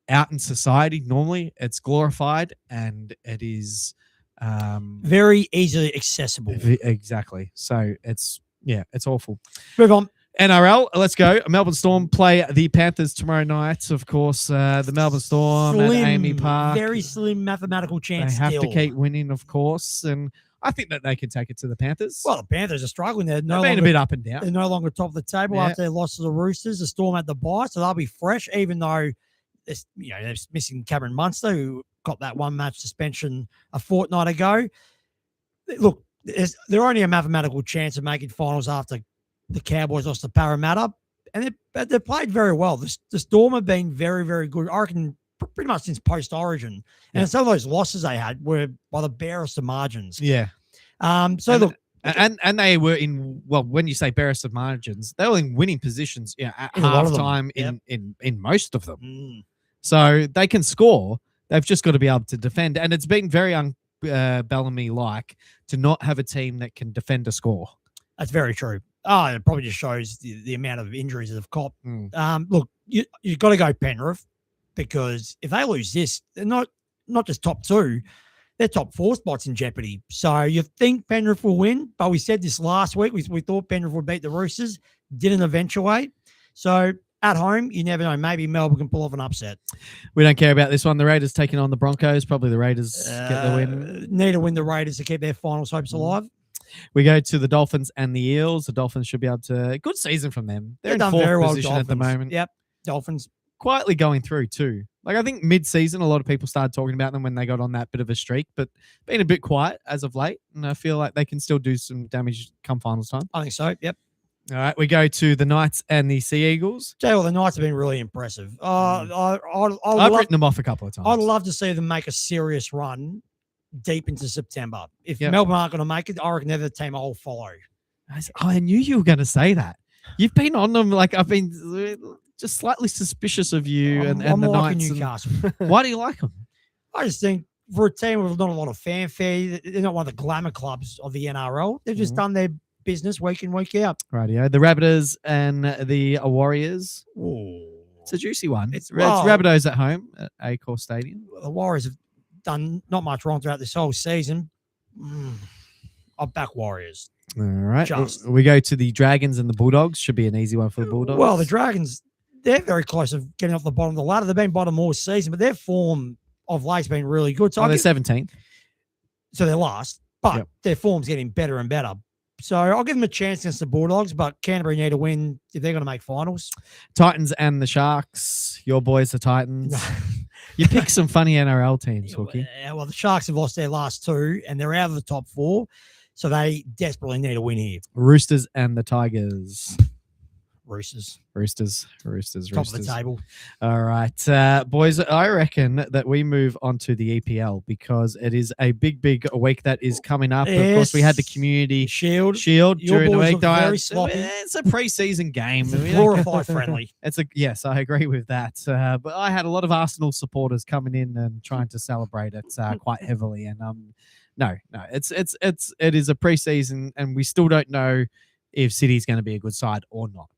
out in society, normally it's glorified and it is very easily accessible. Exactly. So it's awful. Move on. NRL, let's go. Melbourne Storm play the Panthers tomorrow night. Of course, the Melbourne Storm at Amy Park. Very slim mathematical chance. They have to keep winning, of course, and I think that they can take it to the Panthers. Well, the Panthers are struggling. They've been a bit up and down. They're no longer top of the table after they lost to the Roosters. The Storm had the bye, so they'll be fresh, even though they're missing Cameron Munster, who got that one match suspension a fortnight ago. Look, they're only a mathematical chance of making finals after the Cowboys lost to Parramatta, and they played very well. The Storm have been very, very good. I reckon pretty much since post-Origin. And some of those losses they had were by the barest of margins. Yeah. Look. And they were when you say barest of margins, they were in winning positions at halftime in most of them. Mm. So they can score. They've just got to be able to defend. And it's been very Bellamy-like to not have a team that can defend a score. That's very true. It probably just shows the amount of injuries that they've caught. Look, you've got to go Penrith, because if they lose this, they're not just top 2, they're top 4 spots in jeopardy. So you think Penrith will win, but we said this last week. We thought Penrith would beat the Roosters, didn't eventuate. So at home, you never know. Maybe Melbourne can pull off an upset. We don't care about this one. The Raiders taking on the Broncos. Probably the Raiders get the win. Need to win the Raiders to keep their finals hopes alive. We go to the Dolphins and the Eels. The Dolphins should be able to... Good season from them. They're in done 4th very well, position Dolphins. At the moment. Yep, Dolphins. Quietly going through too. Like I think mid-season, a lot of people started talking about them when they got on that bit of a streak, but been a bit quiet as of late. And I feel like they can still do some damage come finals time. I think so. Yep. All right, we go to the Knights and the Sea Eagles. The Knights have been really impressive. I've written them off a couple of times. I'd love to see them make a serious run deep into September. If Melbourne aren't going to make it, I reckon they're the team I'll follow. I knew you were going to say that. You've been on them. Like I've been just slightly suspicious of you and the Knights. Newcastle. Why do you like them? I just think for a team with not a lot of fanfare, they're not one of the glamour clubs of the NRL. They've just done their business week in, week out. Rightio. The Rabbitohs and the Warriors. Ooh. It's a juicy one. It's Rabbitohs at home at Accor Stadium. The Warriors have done not much wrong throughout this whole season. I'll back Warriors. All right. We go to the Dragons and the Bulldogs. Should be an easy one for the Bulldogs. Well, the Dragons, they're very close of getting off the bottom of the ladder. They've been bottom all season, but their form of late's been really good. So they're 17th. So they're last, but their form's getting better and better. So I'll give them a chance against the Bulldogs, but Canterbury need to win if they're going to make finals. Titans and the Sharks. Your boys, the Titans. You pick some funny NRL teams, Hookie. Yeah, well, the Sharks have lost their last 2, and they're out of the top 4, so they desperately need a win here. Roosters and the Tigers. Roosters. Roosters. Top of the table. All right, boys, I reckon that we move on to the EPL because it is a big week that is coming up. Of course, we had the community Shield Your boys during the week. look very sloppy. It's a pre-season game. It's a glorified friendly. Yes, I agree with that. But I had a lot of Arsenal supporters coming in and trying to celebrate it quite heavily. And no, it is a pre-season, and we still don't know if City's going to be a good side or not.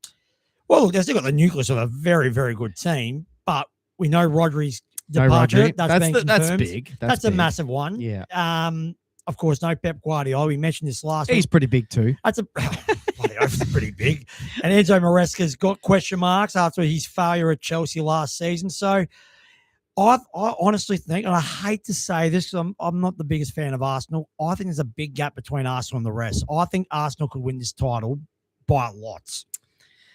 Well, look, they've still got the nucleus of a very, very good team, but we know Rodri's departure. That's big. That's a massive one. Yeah. Of course, no Pep Guardiola. We mentioned this last week. He's pretty big too. That's bloody oath, he's pretty big. And Enzo Maresca's got question marks after his failure at Chelsea last season. So I honestly think, and I hate to say this because I'm not the biggest fan of Arsenal, I think there's a big gap between Arsenal and the rest. I think Arsenal could win this title by lots.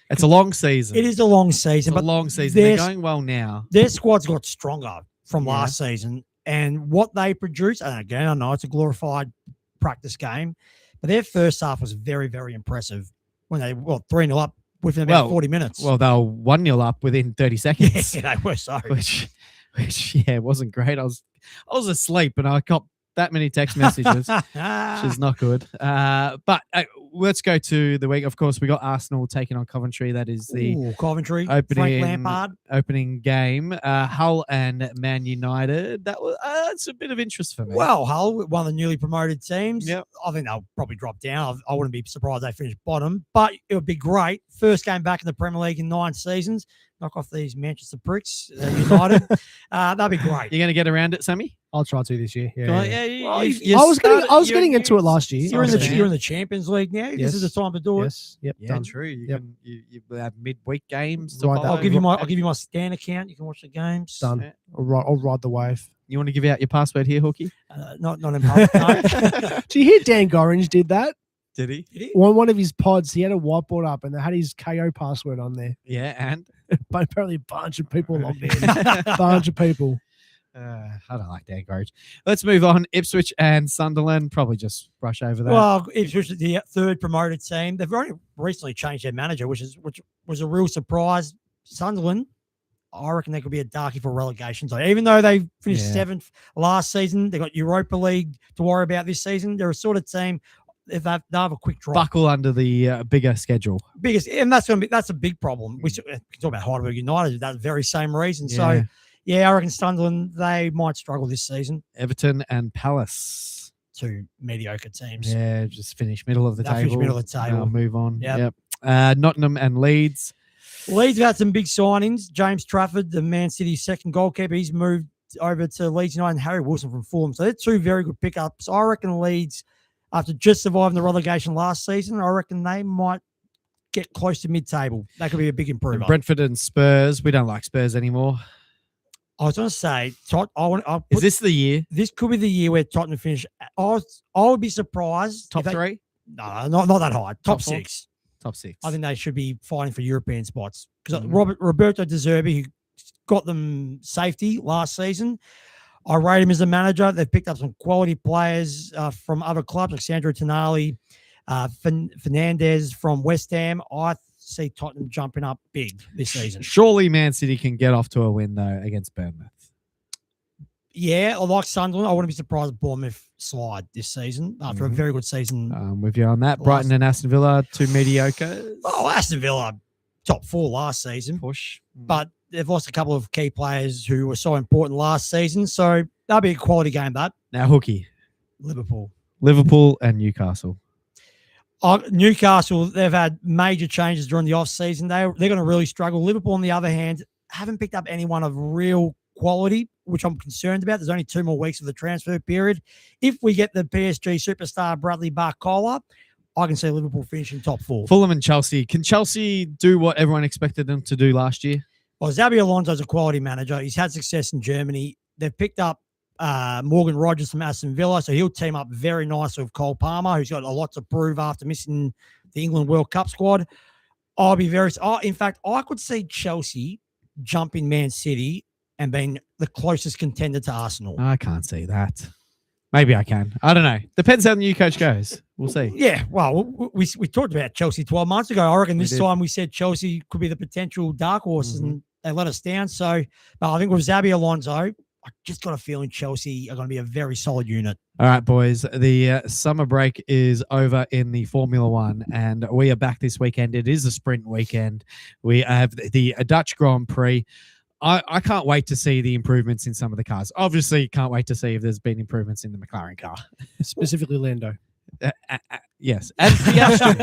It's a long season. It is a long season. It's a long season. They're going well now. Their squad's got stronger from last season. And what they produce, and again, I know it's a glorified practice game, but their first half was very, very impressive when they 3-0 up within about 40 minutes. Well, they were 1-0 up within 30 seconds. Yeah, they were so. Which wasn't great. I was asleep and I got that many text messages, which is not good. But let's go to the week. Of course, we got Arsenal taking on Coventry. That is the Coventry Frank Lampard opening game. Hull and Man United. That was it's a bit of interest for me. Well, Hull, one of the newly promoted teams. Yep. I think they'll probably drop down. I wouldn't be surprised they finish bottom, but it would be great. First game back in the Premier League in 9 seasons. Knock off these Manchester pricks, United. That'd be great. You're going to get around it, Sammy? I'll try to this year. I was getting into it last year. You're in the Champions League now. Yes. This is the time to do it. Yes. Yep. Yeah, done. true. You have midweek games. I'll give you my Stan account. You can watch the games. Done. Yeah. I'll ride the wave. You want to give out your password here, Hookie? Not in public. No. Do you hear Dan Gorringe did that? Did he? One of his pods, he had a whiteboard up and they had his KO password on there. Yeah, and but apparently a bunch of people logged in. Bunch of people. I don't like Dan Gorringe. Let's move on. Ipswich and Sunderland. Probably just brush over that. Well, Ipswich is the third promoted team. They've only recently changed their manager, which was a real surprise. Sunderland, I reckon they could be a darkie for relegation. So even though they finished 7th last season, they got Europa League to worry about this season. They're a sort of team. If they have a quick drop, buckle under the bigger schedule. And that's a big problem. We can talk about Heidelberg United. That very same reason. So, I reckon Sunderland, they might struggle this season. Everton and Palace, 2 mediocre teams. Yeah, just finish middle of the table. Finish middle of the table. Move on. Yep. Nottingham and Leeds. Leeds have had some big signings. James Trafford, the Man City's second goalkeeper, he's moved over to Leeds United, and Harry Wilson from Fulham. So they're 2 very good pickups. I reckon Leeds, after just surviving the relegation last season, I reckon they might get close to mid-table. That could be a big improvement. Brentford and Spurs. We don't like Spurs anymore. I was going to say, is this the year? This could be the year where Tottenham finish. I would be surprised. Top 3? No, not that high. Top 6. Top 6. I think they should be fighting for European spots because Roberto De Zerbi, who got them safety last season, I rate him as a manager. They've picked up some quality players from other clubs, like Sandro Tonali, Fernandez from West Ham. I see Tottenham jumping up big this season. Surely Man City can get off to a win, though, against Bournemouth. Yeah, I like Sunderland. I wouldn't be surprised if Bournemouth slide this season after a very good season. With you on that. Brighton and Aston Villa, 2 mediocre. Oh, Aston Villa, top 4 last season. Push. But they've lost a couple of key players who were so important last season. So that'll be a quality game, that. Now, Hookie. Liverpool and Newcastle. Newcastle, they've had major changes during the off-season. They're going to really struggle. Liverpool, on the other hand, haven't picked up anyone of real quality, which I'm concerned about. There's only 2 more weeks of the transfer period. If we get the PSG superstar Bradley Barcola, I can see Liverpool finishing top 4. Fulham and Chelsea. Can Chelsea do what everyone expected them to do last year? Well, Xabi Alonso's a quality manager. He's had success in Germany. They've picked up Morgan Rogers from Aston Villa, so he'll team up very nicely with Cole Palmer, who's got a lot to prove after missing the England World Cup squad. In fact, I could see Chelsea jumping Man City and being the closest contender to Arsenal. I can't see that. Maybe I can. I don't know. Depends how the new coach goes. We'll see. Yeah, well, we talked about Chelsea 12 months ago. I reckon this did. time we said Chelsea could be the potential dark horse, Mm-hmm. and they let us down. So, but I think with Xabi Alonso, I just got a feeling Chelsea are going to be a very solid unit. All right, boys. The summer break is over in the Formula One, and we are back this weekend. It is a sprint weekend. We have the Dutch Grand Prix. I can't wait to see the improvements in some of the cars. Obviously, can't wait to see if there's been improvements in the McLaren car. Specifically Lando. Yes. And Piastri.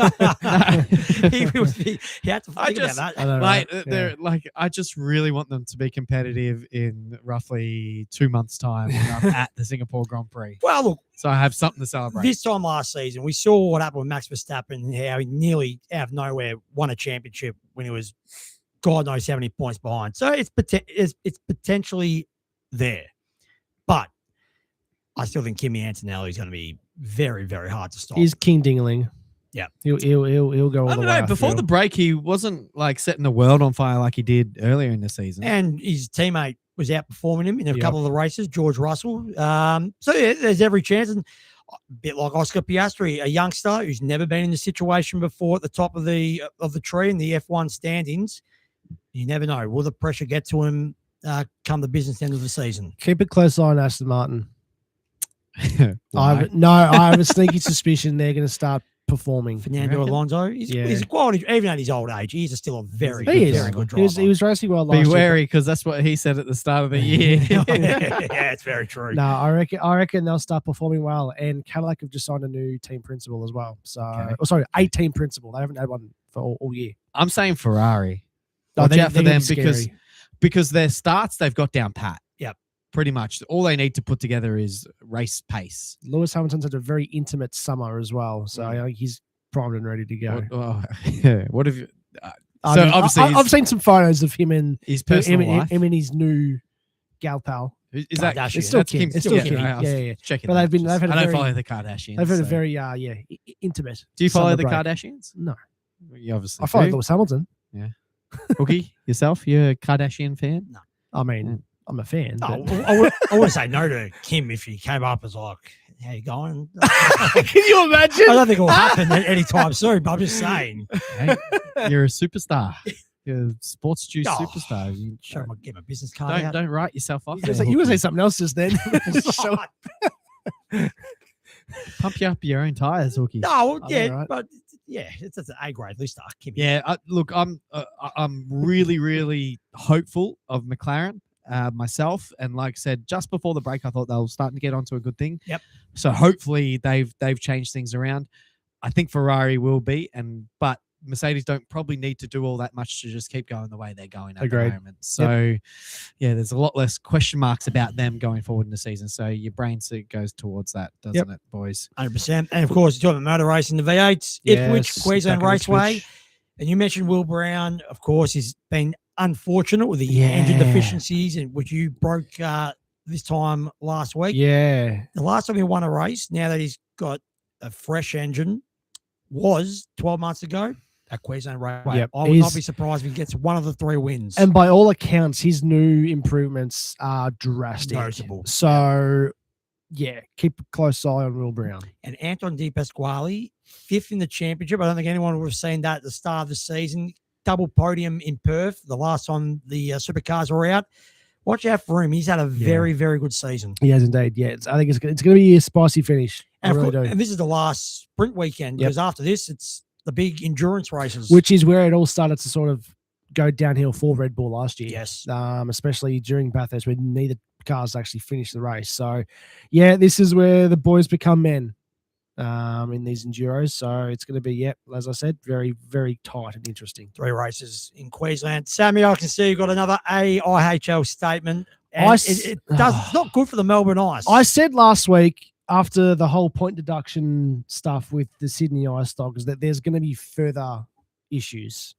he had to think about that. I know, Like, right? they're like, I just really want them to be competitive in roughly 2 months' time when I'm at the Singapore Grand Prix. Well, look, So I have something to celebrate. this time last season, we saw what happened with Max Verstappen and how he nearly out of nowhere won a championship when he was God knows how many points behind. So it's potentially there. But I still think Kimi Antonelli is going to be very, very hard to stop. He's King Dingling. Yeah. He'll go all I the don't way. know. Before the break, he wasn't like setting the world on fire like he did earlier in the season. And his teammate was outperforming him in a Yep. couple of the races, George Russell. So yeah, there's every chance. And a bit like Oscar Piastri, a youngster who's never been in the situation before at the top of the tree in the F1 standings. You never know. Will the pressure get to him come the business end of the season? Keep a close eye on Aston Martin. Why? I have a sneaky suspicion they're going to start performing. Fernando reckon? Alonso, he's Yeah. a quality, even at his old age, he's still a very, He is. very good He was, driver. he was racing well last Be year. wary because that's what he said at the start of the year. Yeah, it's very true. No, I reckon they'll start performing well. And Cadillac have just signed a new team principal as well. So, a team principal. They haven't had one for all year. I'm saying Ferrari. No, Watch they- out for they're them gonna be because scary. because their starts they've got down pat. Yep. Pretty much. All they need to put together is race pace. Lewis Hamilton's had a very intimate summer as well. So I think he's primed and ready to go. What have you? I So mean, obviously I've seen some photos of him and his personal life. him and his new gal pal. Is that Kardashian. It's still that's Kim. Kim? It's still Yeah, Kim. no, I was Yeah. checking. But that. they've had I a don't very- follow the Kardashians. They've had a so- very intimate. Do you follow summer the break. Kardashians? No, You obviously I follow do. Lewis Hamilton. Cookie, yourself, you're a Kardashian fan? I mean, I'm a fan. No, but- I wouldn't say no to Kim if he came up as like, how you going? Can you imagine? I don't think it will happen anytime soon, but I'm just saying. Hey, you're a superstar. You're a sports juice Oh, superstar. You Sure, I'll get my business card out. don't write yourself off. You were gonna say something else just then. So- Pump you up your own tires, Hookie. No, I yeah, know, right? but yeah, it's an A grade lister. Kim. Yeah, look, I'm really, really hopeful of McLaren myself, and like I said, just before the break, I thought they were starting to get onto a good thing. Yep. So hopefully they've changed things around. I think Ferrari will be, but Mercedes don't probably need to do all that much to just keep going the way they're going at Agreed. the moment. So, yeah, there's a lot less question marks about them going forward in the season. So your brain goes towards that, doesn't it, boys? 100%. And of course, you're talking about motor racing, the V8s, Ipswich, Yes, Queensland back in Raceway. Ipswich. And you mentioned Will Brown, of course, he's been unfortunate with the Yeah. engine deficiencies, and which you broke this time last week. Yeah. The last time he won a race, now that he's got a fresh engine, was 12 months ago at Queensland Raceway. Yep. I would not He's- be surprised if he gets one of the 3 wins. And by all accounts, his new improvements are drastic. Noticeable. So, yeah, keep a close eye on Will Brown. And Anton Di Pasquale, 5th in the championship. I don't think anyone would have seen that at the start of the season. Double podium in Perth, the last time the supercars were out. Watch out for him. He's had a very, very good season. He has indeed. Yeah, I think it's going to be a spicy finish. I And, really do. and this is the last sprint weekend, Yep. because after this, it's the big endurance races. Which is where it all started to sort of go downhill for Red Bull last year. yes. Especially during Bathurst, where neither cars actually finished the race. So, yeah, this is where the boys become men in these enduros. So it's going to be, as I said, very, very tight and interesting. 3 races in Queensland. Sammy, I can see you've got another AIHL statement. And it does not good for the Melbourne Ice. I said last week, after the whole point deduction stuff with the Sydney Ice Dogs, that there's going to be further issues.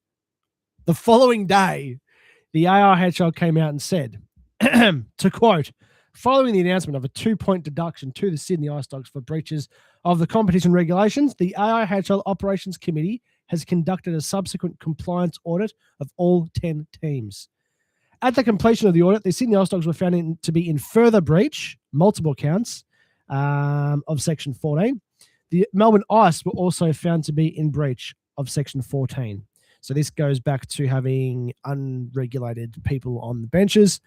The following day, the AIHL came out and said, to quote, following the announcement of a 2-point deduction to the Sydney Ice Dogs for breaches of the competition regulations, the AIHL Operations Committee has conducted a subsequent compliance audit of all 10 teams. At the completion of the audit, the Sydney Ice Dogs were found to be in further breach, multiple counts, of Section 14. The Melbourne Ice were also found to be in breach of Section 14. So this goes back to having unregulated people on the benches.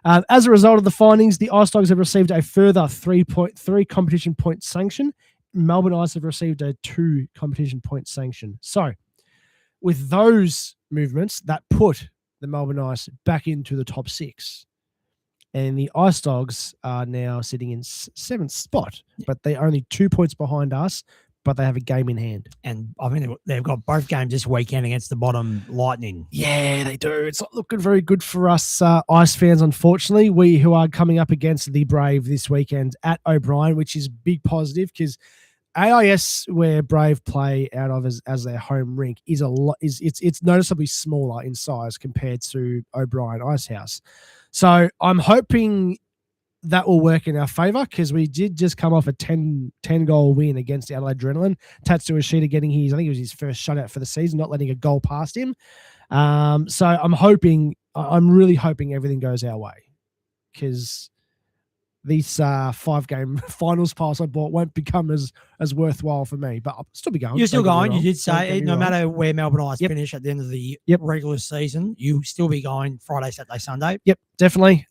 As a result of the findings, the Ice Dogs have received a further 3.3 competition point sanction. Melbourne Ice have received a 2 competition point sanction. So with those movements, that put the Melbourne Ice back into the top 6. And the Ice Dogs are now sitting in 7th spot, but they're only 2 points behind us, but they have a game in hand. And I mean, they've got both games this weekend against the bottom Lightning. Yeah, they do. It's not looking very good for us Ice fans, unfortunately. We who are coming up against the Brave this weekend at O'Brien, which is big positive because AIS, where Brave play out of as their home rink, is a lot. It's noticeably smaller in size compared to O'Brien Icehouse. So I'm hoping that will work in our favour because we did just come off a 10 goal win against the Adelaide Adrenaline. Tatsu Ishida getting I think it was his first shutout for the season, not letting a goal past him. So I'm really hoping everything goes our way because these 5-game finals pass I bought won't become as worthwhile for me, but I'll still be going. You're still going. You did say no matter where Melbourne Ice finish at the end of the regular season, you still be going Friday, Saturday, Sunday. Yep, definitely.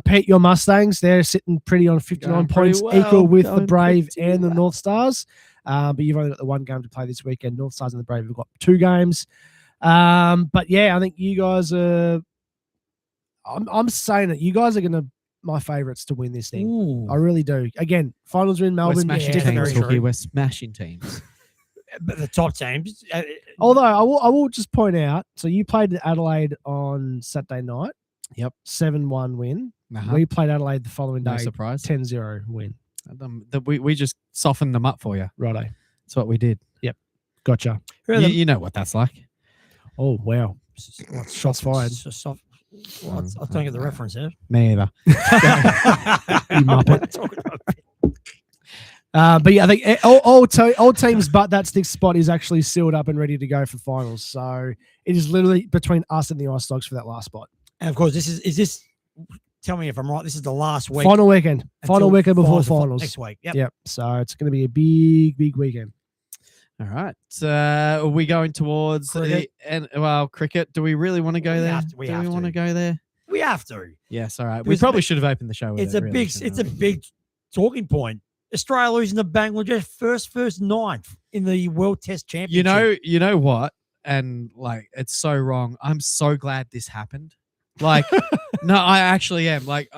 Pete, your Mustangs, they're sitting pretty on 59 points, equal with the Brave and the North Stars. But you've only got the 1 game to play this weekend. North Stars and the Brave have got 2 games. But yeah, I think you guys are. I'm saying that you guys are going to my favourites to win this thing. Ooh. I really do. Again, finals are in Melbourne. We're smashing teams, Hookie. We're smashing teams. But the top teams. Although I will just point out, so you played Adelaide on Saturday night. Yep. 7-1 win. We played Adelaide the following day. No surprise. 10-0 win. We just softened them up for you. Righto. That's what we did. Yep. Gotcha. You know what that's like. Oh, wow. Shots fired. Well, I don't get the reference there. Me either. You muppet. But yeah, I think all teams but that sixth spot is actually sealed up and ready to go for finals. So it is literally between us and the Ice Dogs for that last spot. And of course, is this? Tell me if I'm right. This is the last week. Final weekend before finals next week. Yep. So it's going to be a big weekend. All right. Are we going towards cricket? Cricket. Do we really want to go there? Do we want to go there? We have to. Yes. All right. We probably should have opened the show with it's a big talking point. Australia losing to Bangladesh first ninth in the World Test Championship. You know what? And like, it's so wrong. I'm so glad this happened. Like, no, I actually am. Like,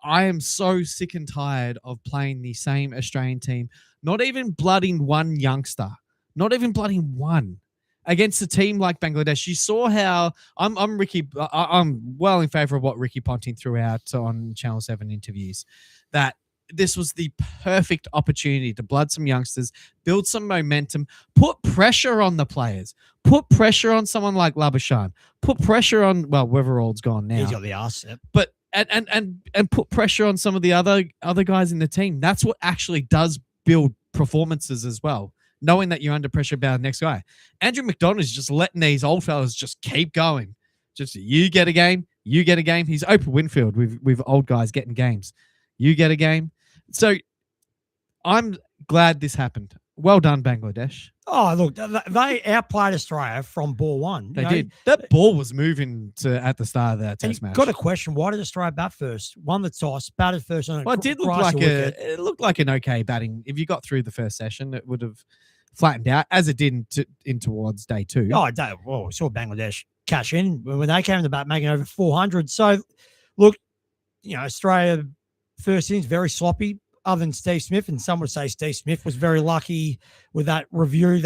I am so sick and tired of playing the same Australian team, not even blooding one youngster, not even blooding one against a team like Bangladesh. You saw how I'm Ricky. I'm well in favour of what Ricky Ponting threw out on Channel 7 interviews, that this was the perfect opportunity to blood some youngsters, build some momentum, put pressure on the players, put pressure on someone like Labuschagne, put pressure on, Weatherall's gone now. He's got the arse. Yep. But and put pressure on some of the other guys in the team. That's what actually does build performances as well, knowing that you're under pressure about the next guy. Andrew McDonald is just letting these old fellas just keep going. Just you get a game, you get a game. He's Oprah Winfield with old guys getting games. You get a game. So I'm glad this happened. Well done, Bangladesh. Oh, look, they outplayed Australia from ball one. They did. That ball was moving at the start of that test match. Got a question. Why did Australia bat first? Won the toss, batted first. It looked like an okay batting. If you got through the first session, it would have flattened out, as it did in towards day 2. Oh, we saw Bangladesh cash in when they came to bat, making over 400. So, look, Australia first innings very sloppy, other than Steve Smith, and some would say Steve Smith was very lucky with that review.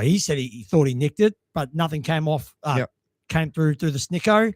He said he thought he nicked it, but nothing came off. Came through the snicko.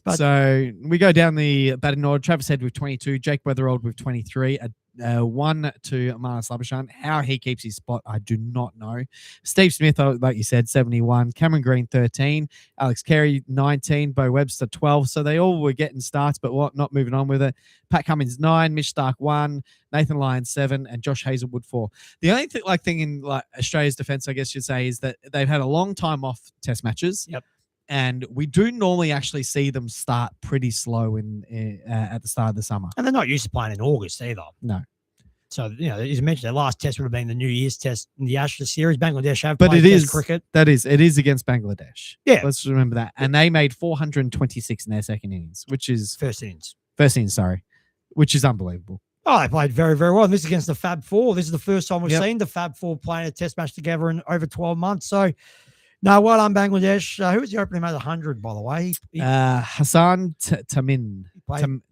But so we go down the batting order. Travis Head with 22, Jake Weatherald with 23, 1 to Marnus Labuschagne. How he keeps his spot, I do not know. Steve Smith, like you said, 71. Cameron Green, 13. Alex Carey, 19. Bo Webster, 12. So they all were getting starts, but not moving on with it. Pat Cummins, 9. Mitch Stark, 1. Nathan Lyons, 7. And Josh Hazelwood, 4. The only thing in Australia's defense, I guess you'd say, is that they've had a long time off test matches. Yep. And we do normally actually see them start pretty slow at the start of the summer. And they're not used to playing in August either. No. So, you know, as you mentioned, their last test would have been the New Year's test in the Ashes series. Bangladesh have But played it test is cricket. it is against Bangladesh. Yeah. Let's remember that. And they made 426 in their second innings, which is First innings, which is unbelievable. Oh, they played very, very well. And this is against the Fab Four. This is the first time we've Yep. seen the Fab Four playing a test match together in over 12 months. So, no, well done, Bangladesh. Who was the opening made 100, by the way? Hassan Tamin.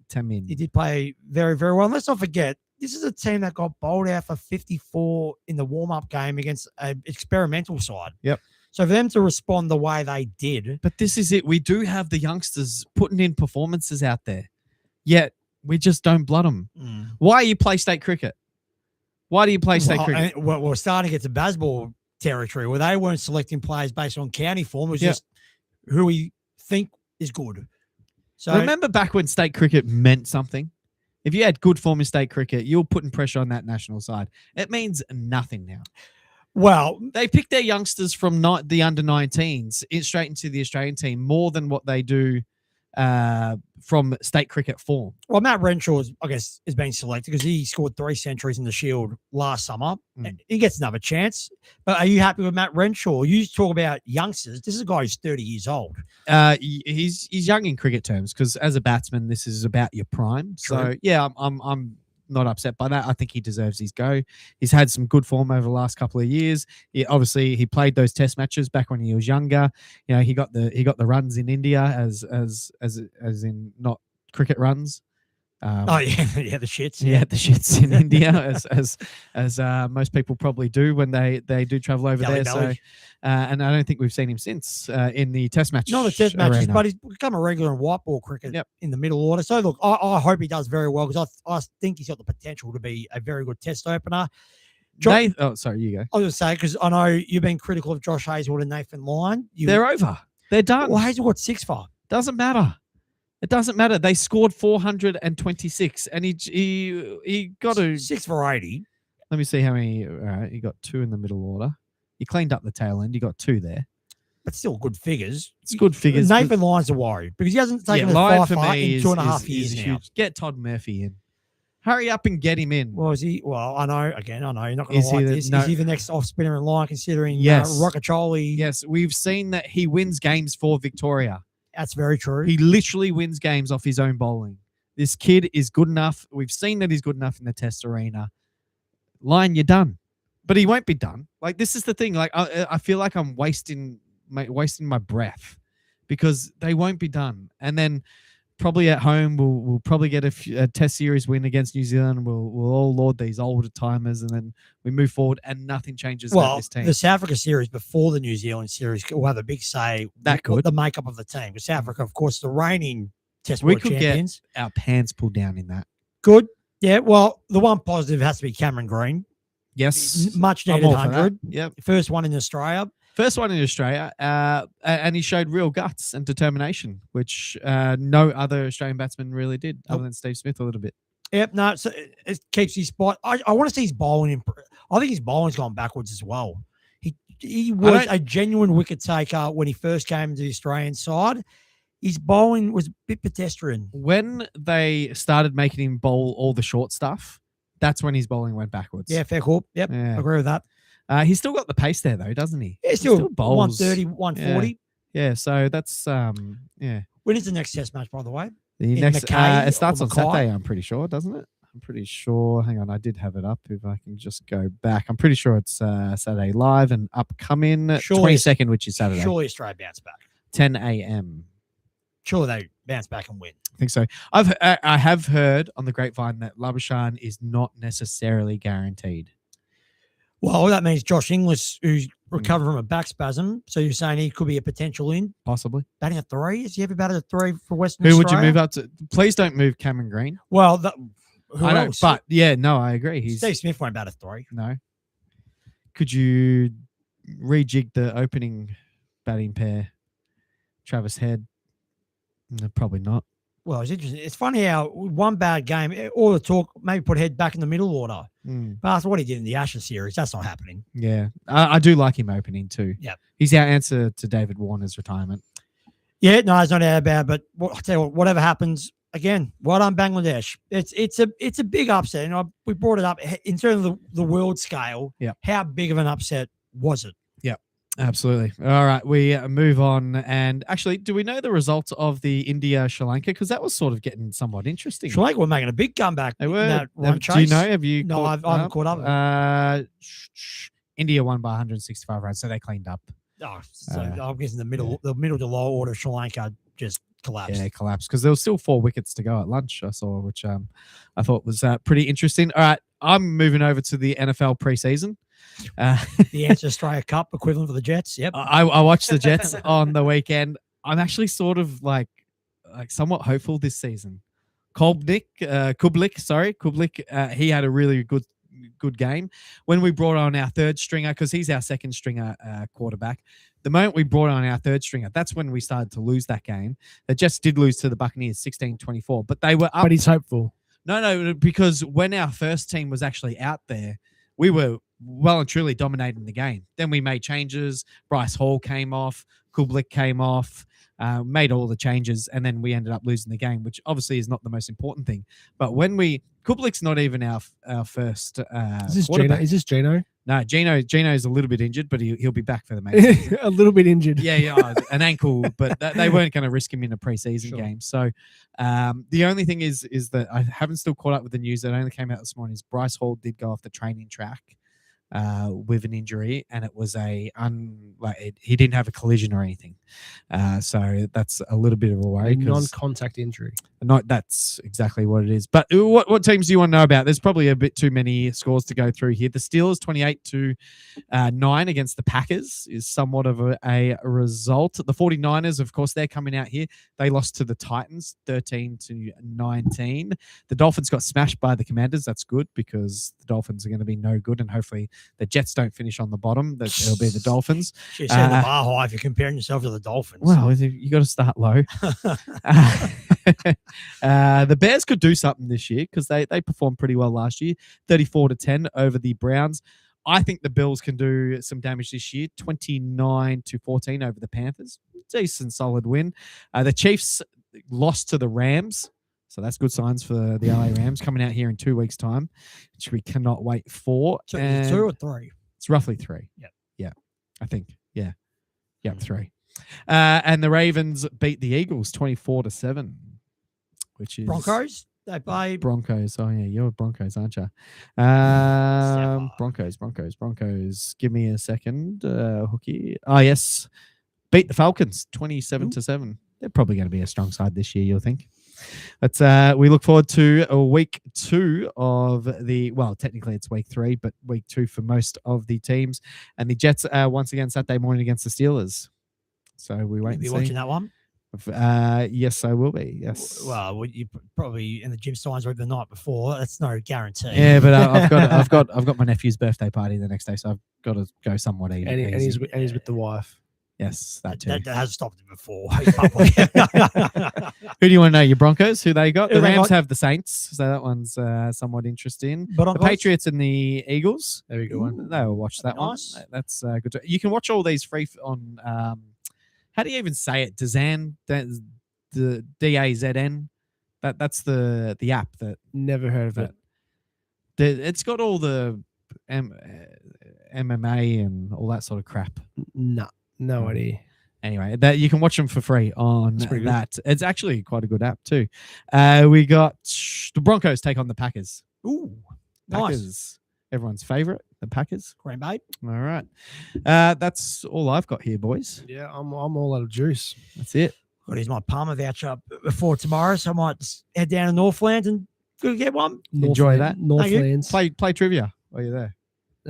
Tamin. He did play very, very well. And let's not forget, this is a team that got bowled out for 54 in the warm-up game against an experimental side. Yep. So for them to respond the way they did. But this is it. We do have the youngsters putting in performances out there, yet we just don't blood them. Why you play state cricket? Why do you play state cricket? We're starting to get to baseball territory where they weren't selecting players based on county form. It was just who we think is good. So remember back when state cricket meant something? If you had good form in state cricket, you were putting pressure on that national side. It means nothing now. Well, they pick their youngsters from the under-19s straight into the Australian team more than what they do from state cricket form. Well, Matt Renshaw, I guess, is being selected because he scored 3 centuries in the Shield last summer. He gets another chance. But are you happy with Matt Renshaw? You talk about youngsters. This is a guy who's 30 years old. He's young in cricket terms because as a batsman, this is about your prime. True. So yeah, I'm not upset by that. I think he deserves his go. He's had some good form over the last couple of years. He played those test matches back when he was younger. You know, he got the runs in India as in not cricket runs. The shits. Yeah, the shits in India, as most people probably do when they do travel over there. So, and I don't think we've seen him since in the test match. Not the test matches, arena. but he's become a regular in white ball cricket in the middle order. So look, I hope he does very well because I think he's got the potential to be a very good test opener. Sorry, you go. I was going to say, because I know you've been critical of Josh Hazelwood and Nathan Lyon. They're over. They're done. Well, Hazelwood 6 for. Doesn't matter. It doesn't matter. They scored 426, and he got 6 for 80. Let me see how many. All right, he got 2 in the middle order. He cleaned up the tail end. He got 2 there. But still good figures. It's good figures. Nathan Lyon's a worry because he hasn't taken a 5 for me in 2.5 years now. Huge. Get Todd Murphy in. Hurry up and get him in. Well, is he? Well, I know. Again, I know you're not going to like this. No. Is he the next off spinner in line? Considering Rockacholi. Yes, we've seen that he wins games for Victoria. That's very true. He literally wins games off his own bowling. This kid is good enough. We've seen that he's good enough in the test arena. Lyon, you're done. But he won't be done. Like, this is the thing. Like, I feel like I'm wasting my breath because they won't be done. And then probably at home, we'll probably get a test series win against New Zealand. We'll all laud these older timers, and then we move forward, and nothing changes about this team. The South Africa series before the New Zealand series will have a big say. With the makeup of the team. Because South Africa, of course, the reigning Test World champions. Get our pants pulled down in that. Good. Yeah. Well, the one positive has to be Cameron Green. Yes. Much needed 100. Yep. First one in Australia. And he showed real guts and determination, which no other Australian batsman really did, other than Steve Smith a little bit. Yep, no, so it keeps his spot. I want to see his bowling. I think his bowling's gone backwards as well. He was a genuine wicket taker when he first came into the Australian side. His bowling was a bit pedestrian. When they started making him bowl all the short stuff, that's when his bowling went backwards. Yeah, fair call. Yep, I agree with that. He's still got the pace there, though, doesn't he? Yeah, still bowls 130, 140. Yeah, so that's, yeah. When is the next test match, by the way? It starts on Saturday, I'm pretty sure, doesn't it? I'm pretty sure. Hang on, I did have it up. If I can just go back. I'm pretty sure it's Saturday live and upcoming 22nd, which is Saturday. Surely Australia bounce back. 10 a.m. Sure, they bounce back and win. I think so. I have heard on the grapevine that Labuschagne is not necessarily guaranteed. Well, that means Josh Inglis, who's recovered from a back spasm. So you're saying he could be a potential in? Possibly. Batting a 3? Has he ever batted a 3 for Western Who Australia? would you move up to? Please don't move Cameron Green. Well, who I else? don't, but yeah, no, I agree. Steve Smith won't bat a 3. No. Could you rejig the opening batting pair? Travis Head? No, probably not. Well, it's interesting. It's funny how one bad game, all the talk, maybe put Head back in the middle order. But after what he did in the Ashes series, that's not happening. Yeah. I do like him opening too. Yeah. He's our answer to David Warner's retirement. Yeah, no, there's no doubt about it. But I'll tell you what, whatever happens, again, well done, Bangladesh. It's a big upset, and we brought it up in terms of the world scale. Yeah, how big of an upset was it? Yeah, absolutely. All right, we move on. And actually, do we know the results of the India-Sri Lanka? Because that was sort of getting somewhat interesting. Sri Lanka were making a big comeback. They were. Do you know? Have you? No, I haven't caught up. India won by 165 runs, so they cleaned up. Oh, so I'm guessing the middle to low order of Sri Lanka just collapsed. Yeah, collapsed because there was still 4 wickets to go at lunch. I saw, which I thought was pretty interesting. All right, I'm moving over to the NFL preseason. The Answer Australia Cup equivalent for the Jets. Yep. I watched the Jets on the weekend. I'm actually sort of like somewhat hopeful this season. Kublik, he had a really good game. When we brought on our third stringer, because he's our second stringer quarterback, the moment we brought on our third stringer, that's when we started to lose that game. The Jets did lose to the Buccaneers 16-24, but they were up. But he's hopeful. No, because when our first team was actually out there, we were well and truly dominating the game. Then we made changes. Bryce Hall came off. Kublik came off. Made all the changes, and then we ended up losing the game, which obviously is not the most important thing. But when Kublik's not even our first. Is this Gino? No, Gino's a little bit injured, but he'll be back for the main. A little bit injured. Yeah, an ankle, but they weren't going to risk him in a preseason game. So the only thing is that I haven't still caught up with the news that only came out this morning. Is Bryce Hall did go off the training track with an injury, and it was he didn't have a collision or anything, so that's a little bit of a worry. Non-contact injury. That's exactly what it is. But what teams do you want to know about? There's probably a bit too many scores to go through here. The Steelers 28-9 against the Packers is somewhat of a result. The 49ers, of course, they're coming out here. They lost to the Titans 13-19. The Dolphins got smashed by the Commanders. That's good because the Dolphins are going to be no good, and hopefully the Jets don't finish on the bottom. It'll be the Dolphins. You said the bar high if you're comparing yourself to the Dolphins. Well, you got to start low. The Bears could do something this year because they performed pretty well last year, 34-10 over the Browns. I think the Bills can do some damage this year, 29-14 over the Panthers. Decent, solid win. The Chiefs lost to the Rams, so that's good signs for the LA Rams coming out here in 2 weeks' time, which we cannot wait for. So 2 or 3? It's roughly 3. Yeah, I think. Yeah, 3. And the Ravens beat the Eagles 24-7, which is Broncos. They play Broncos. Oh yeah, you're Broncos, aren't you? Broncos. Give me a second, Hookie. Oh yes, beat the Falcons 27-7. They're probably going to be a strong side this year, you'll think. But we look forward to week 2 of technically it's week 3, but week 2 for most of the teams. And the Jets once again Saturday morning against the Steelers. So we wait and see. You'll be watching that one? Yes, I will be. Yes. Well, you probably in the gym signs the night before. That's no guarantee. Yeah, but I've got my nephew's birthday party the next day, so I've got to go somewhat easy. And he's with the wife. Yes, that too. That has stopped him before. Who do you want to know? Your Broncos? Who they got? The Rams have the Saints, so that one's somewhat interesting. The Patriots and the Eagles. There we go. They'll watch that nice. one. That's good. You can watch all these free on. How do you even say it? Dazan, the DAZN. That's the app that. Never heard of it. It's got all the MMA and all that sort of crap. No idea. Anyway, that you can watch them for free on that. It's actually quite a good app too. We got the Broncos take on the Packers. Ooh, Packers. Nice. Everyone's favorite, the Packers. Green Bay. All right. That's all I've got here, boys. Yeah, I'm all out of juice. That's it. Got here's my Palmer voucher before tomorrow, so I might head down to Northland and go get one. Enjoy that. Northlands. Play trivia while you're there.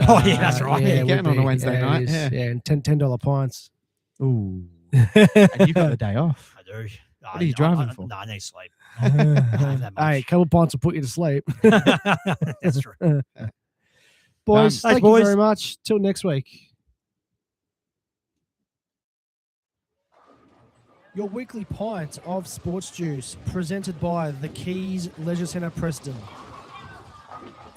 Oh yeah, that's right. Yeah, getting on a Wednesday night. Yeah, and $10 pints. Ooh. And you got the day off. I do. What are you driving for? No, I need sleep. Hey, a couple of pints will put you to sleep. That's true. Boys, thank you very much. Till next week. Your weekly pint of sports juice presented by the Keys Leisure Centre Preston.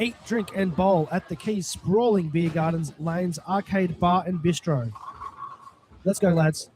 Eat, drink and bowl at the Keys sprawling beer gardens, lanes, arcade, bar and bistro. Let's go, lads.